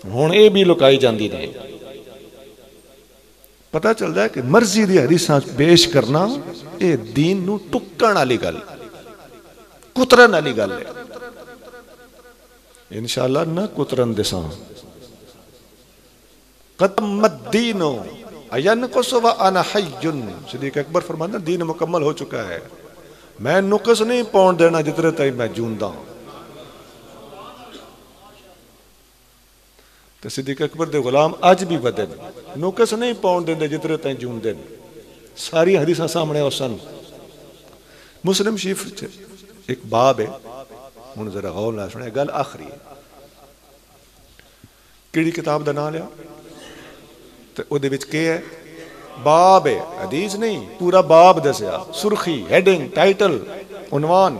ہن اے بھی لکائی جاندی نہیں. پتہ چلدا ہے کہ مرضی دی حدیثاں پیش کرنا اے دین نو ٹکن والی گل، کترن والی گل ہے. انشاءاللہ نہ کترن دساں. ختم الدین اینقص وانا حی. صدیق اکبر فرماتے ہیں دین مکمل ہو چکا ہے، میں نقص نہیں پاؤن دینا جتنے تائیں میں جوندا ہوں. تو صدیق اکبر دے غلام اج بھی ودے نقص نہیں پاؤن دے جتنے تائیں جون دے. ساری حدیثاں سامنے ہو سن. مسلم شریف ایک باب ہے، ہن ذرا غور نال سنے گل آخری ہے. کیڑی کتاب دا نام لیا تے او دے وچ کی ہے؟ باب ہے، حدیث نہیں، پورا باب دسیا، سرخی، ہیڈنگ، ٹائٹل، عنوان.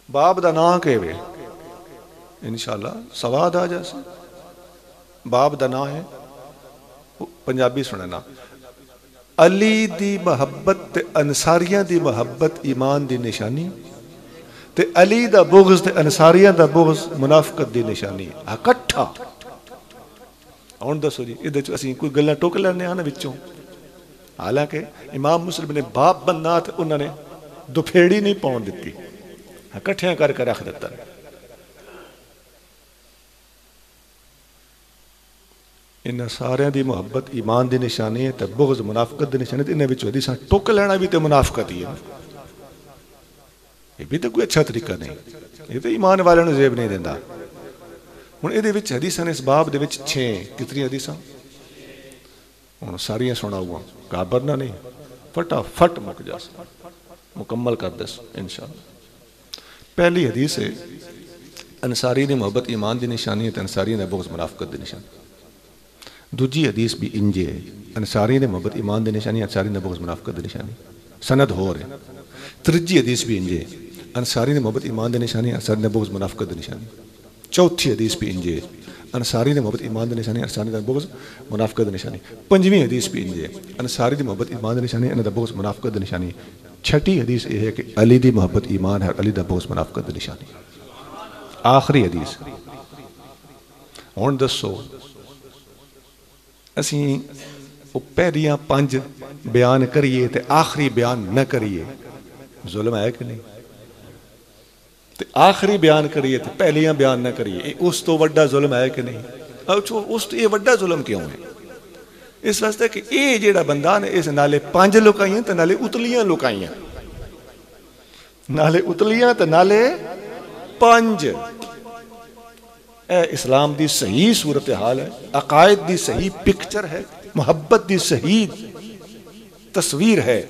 باب دا نام کہ وے انشاءاللہ سواد آ جیسے. باب دا نام ہے پنجابی سننا، علی دی محبت تے انصاریاں دی محبت ایمان دی نشانی تے علی دا بغض تے انصاریاں دا بغض منافقت دی نشانی ہے اکٹھا. ہن دسو جی یہ اسی کوئی گلاں ٹوک لینے ہیں نا وچوں. حالانکہ امام مسلم نے باپ بننا تے انہوں نے دپھیڑی نہیں پاؤن دیتی, اکٹھیاں کر کے رکھ دیتا. انہاں سارے دی محبت ایمان دی نشانی ہے تے بغض منافقت دی نشانی ہے. انہاں وچوں حدیثاں ٹوک لینا بھی تے منافقت ہی ہے. یہ بھی تو کوئی اچھا طریقہ نہیں, یہ تو ایمان والے نوں زیب نہیں دیندا. ہن یہ وچ حدیثاں اس باب دے وچ 6 کتنی حدیثاں ہن ساریاں سناؤں کابرنا نہیں, فٹافٹ مک جاس مکمل کر دس انشاءاللہ. پہلی حدیث ہے انصاری دی محبت ایمان دی نشانی ہے تے انصاری دا بغض منافقت دی نشانی. دوجی حدیث بھی انجے ہے, انصاری دی محبت ایمان دی نشانی ہے, انصاری دا بغض منافقت دی نشانی. سند ہو رہے. تیجی حدیث بھی انجے ہے, انصاری دی محبت ایمان دی نشانی ہے, انصاری دا بغض منافقت دی نشانی. چوتھی حدیث بھی انجے ہے, انصاری دی محبت ایمان دی نشانی ہے, انصاری دا بغض منافقت دی نشانی. پنجویں حدیث بھی انجے ہے, انصاری دی محبت ایمان دی نشانی ہے, انہاں دا بغض منافقت دی نشانی. چھٹی حدیث یہ ہے کہ علی دی محبت ایمان ہے, علی دا بغض منافقت دی نشانی. آخری حدیث ہن دسو اسی پہلیاں 5 بیان کریے تے آخری بیان نہ کریے, ظلم ہے کہ نہیں؟ تے آخری بیان کریے تے پہلیاں بیان نہ کریے, اس تو وڈا ظلم ہے کہ نہیں؟ اس تو یہ وڈا ظلم کیوں ہے؟ اس واسطے کہ یہ جیڑا بندہ نے اس نالے 5 لکائیاں تے نالے اتلیاں لکائیاں, نالے اتلیاں تے نالے 5. اے اسلام دی صحیح صورتحال ہے, عقائد دی صحیح پکچر ہے, محبت دی صحیح تصویر ہے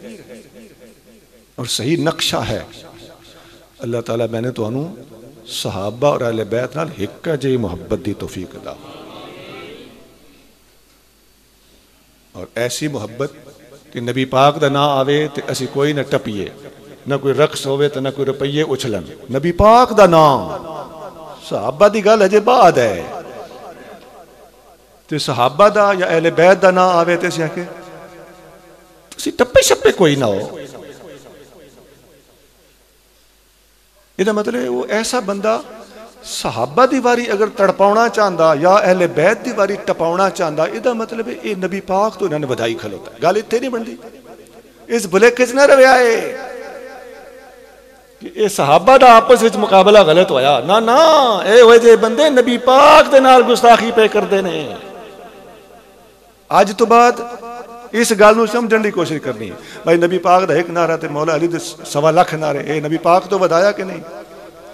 اور صحیح نقشہ ہے. اللہ تعالیٰ میں نے تو انہوں صحابہ اور اہل بیت نال ہکا جی محبت دی توفیق دا, اور ایسی محبت کہ نبی پاک دا نہ آوے تے اسی کوئی نہ ٹپیے, نہ کوئی رقص ہوئے تے نہ کوئی روپیے اچھلن. نبی پاک دا نام, صحابہ دی گل اجے بعد ہے, تے صحابہ دا یا اہل بیت دا نہ آوے تے اسی آکے اسی ٹپے شپے کوئی نہ ہو. یہ مطلب ہے وہ ایسا بندہ صحابہ دی واری اگر تڑپاؤنا چاہندا یا اہل بیت دی واری ٹپاؤنا چاہندا, یہ مطلب ہے یہ نبی پاک تو انہوں نے بدائی کھلوتا ہے. گل اتنے نہیں بندی, اس بھلے کس نہ رویا ہے کہ یہ صحابہ دا آپس وچ مقابلہ غلط ہویا. نا اے ہوئے جے بندے نبی پاک دے نال گستاخی پہ کر دینے. آج تو بعد اس گل نو سمجھن دی کوشش کرنی ہے. بھائی نبی پاک دا ایک نعرہ تے مولا علی دے 1.25 لاکھ نعرے, اے نبی پاک تو بدایا کہ نہیں؟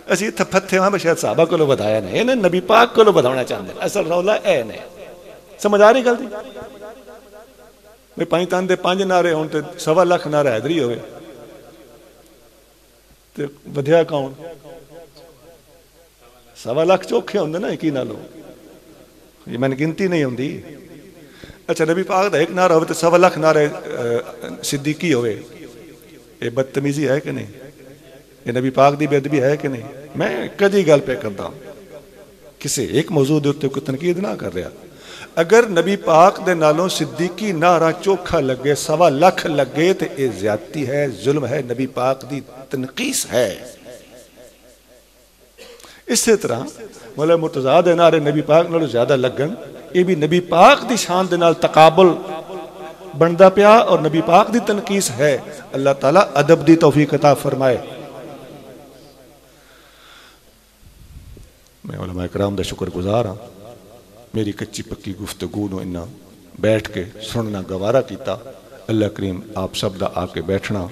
اسی اتھے پھتے ہاں شاید صحابہ کو لو بدایا نہیں, انہیں نبی پاک کو لو بداونا چاہتے ہیں. اصل رولا اے نہیں سمجھ آ رہی گل دی؟ بھائی 5 تن دے 5 نعرے ہون تے 1.25 لاکھ نعرہ حیدری ہوئے تے بدھیا کون؟ 1.25 لاکھ چوکھے ہوندے نا یقین نالو, یہ میں نے گنتی نہیں ہوندی. اچھا نبی پاک دا ایک نعرہ ہوئے تے 1.25 لاکھ نعرے صدیقی ہوئے, یہ بدتمیزی ہے کہ نہیں؟ یہ نبی پاک دی بے ادبی ہے کہ نہیں؟ میں کدی گل پہ کرتا ہوں, کسی ایک موضوع دے اوپر کوئی تنقید نہ کر رہا. اگر نبی پاک دے نالوں صدیقی نعرہ چوکھا لگے 1.25 لاکھ لگے تے یہ زیادتی ہے, ظلم ہے, نبی پاک دی تنقیص ہے. اسی طرح مولا مرتضیٰ دے نعرے نبی پاک نالوں زیادہ لگن, یہ بھی نبی پاک دی شان دے نال تقابل بندا پیا اور نبی پاک دی تنقیص ہے. اللہ تعالیٰ ادب دی توفیق عطا فرمائے. میں علماء کرام دا شکر گزار ہاں, میری کچی پکی گفتگو نو انہاں بیٹھ کے سننا گوارا کیتا. اللہ کریم آپ سب دا آ کے بیٹھنا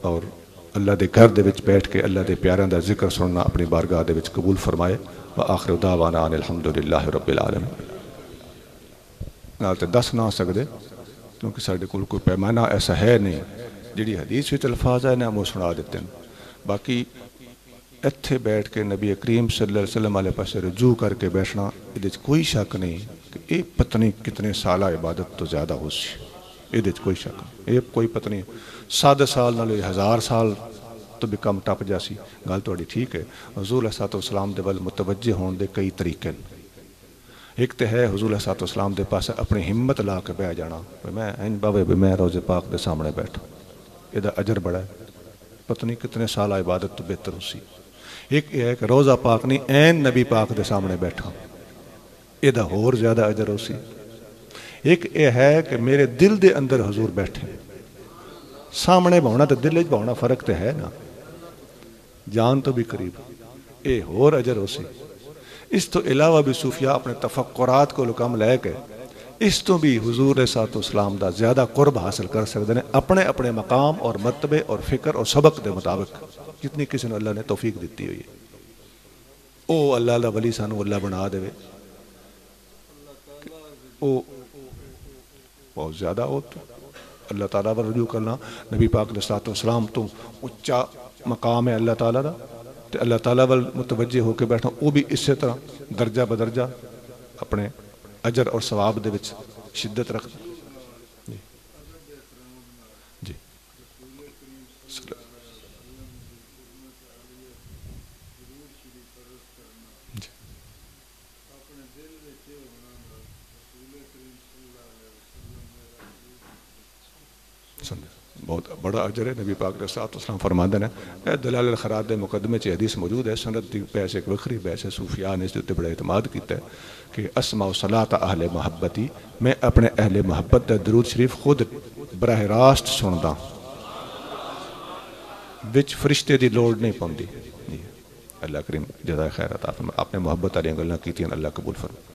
اور اللہ دے گھر دے وچ بیٹھ کے اللہ دے پیاراں دا ذکر سننا اپنی بارگاہ دے وچ قبول فرمائے. وآخر دعوانا ان الحمدللہ رب العالمین. نال تے دس نہ سکدے کیونکہ ساڈے کول کوئی پیمانہ ایسا ہے نہیں, جڑی حدیث وچ الفاظ ہے نا وہ سنا دیتے ہیں. باقی اتھے بیٹھ کے نبی کریم صلی اللہ علیہ وسلم علیہ پاسے رجوع کر کے بیٹھنا یہ کوئی شک نہیں کہ یہ پتہ نہیں کتنے سالہ عبادت تو زیادہ ہو سی, یہ کوئی شک نہیں. یہ کوئی پتہ نہیں 100 سال نالے 1000 سال تو بھی کم ٹپ جاسی. گل تہاڈی ٹھیک ہے, حضور علیہ السلام دے ول متوجہ ہون دے کئی طریقے ہیں. ایک تو ہے حضور علیہ السلام دے پاس اپنی ہمت لا کے بہ جانا, میں این باوے میں روضے پاک دے سامنے بیٹھا, یہ اجر بڑا ہے. پتہ نہیں کتنے سال عبادت تو بہتر ہو سی. ایک یہ ہے کہ روزہ پاک نہیں این نبی پاک دے سامنے بیٹھا، یہ دا ہور زیادہ اجر ہو سی۔ ایک یہ ہے کہ میرے دل دے اندر حضور بیٹھے، سامنے بہونا تو دل وچ بہونا فرق تو ہے نا، جان تو بھی قریب، یہ ہور اجر ہو سی۔ اس تو علاوہ بھی صوفیاء اپنے تفکرات کو لکم لے کے اس تو بھی حضور علیہ الصلوۃ والسلام دا زیادہ قرب حاصل کر سکتے ہیں اپنے اپنے مقام اور مرتبے اور فکر اور سبق دے مطابق، جتنی کسی نے اللہ نے توفیق دیتی ہوئی ہے۔ او اللہ دا ولی سانو اللہ بنا دے، او بہت زیادہ ہو تو اللہ تعالیٰ پر رجوع کرنا، نبی پاک علیہ الصلوۃ والسلام تو اچا مقام ہے اللہ تعالیٰ دا، تو اللہ تعالیٰ وال متوجہ ہو کے بیٹھنا، وہ بھی اسی طرح درجہ بدرجہ اپنے اجر اور ثواب دے وچ شدت رکھتا۔ جی جی بہت بڑا اجر ہے۔ نبی پاک علیہ الصلوۃ والسلام فرماندے ہیں، دلال الخیرات دے مقدمے چ حدیث موجود ہے، سند دی بحث ایک وکری بحث ہے، صوفیاء نے اس کے بڑا اعتماد کیتا ہے کہ اسمع صلاۃ اہل محبتی، میں اپنے اہل محبت دا درود شریف خود براہ راست سندا، وچ فرشتے دی لوڑ نہیں پوندی۔ اللہ کریم جزائے خیر عطا فرمائے۔ آپ نے محبت والی گلاں کیتیاں، اللہ قبول فرمائے۔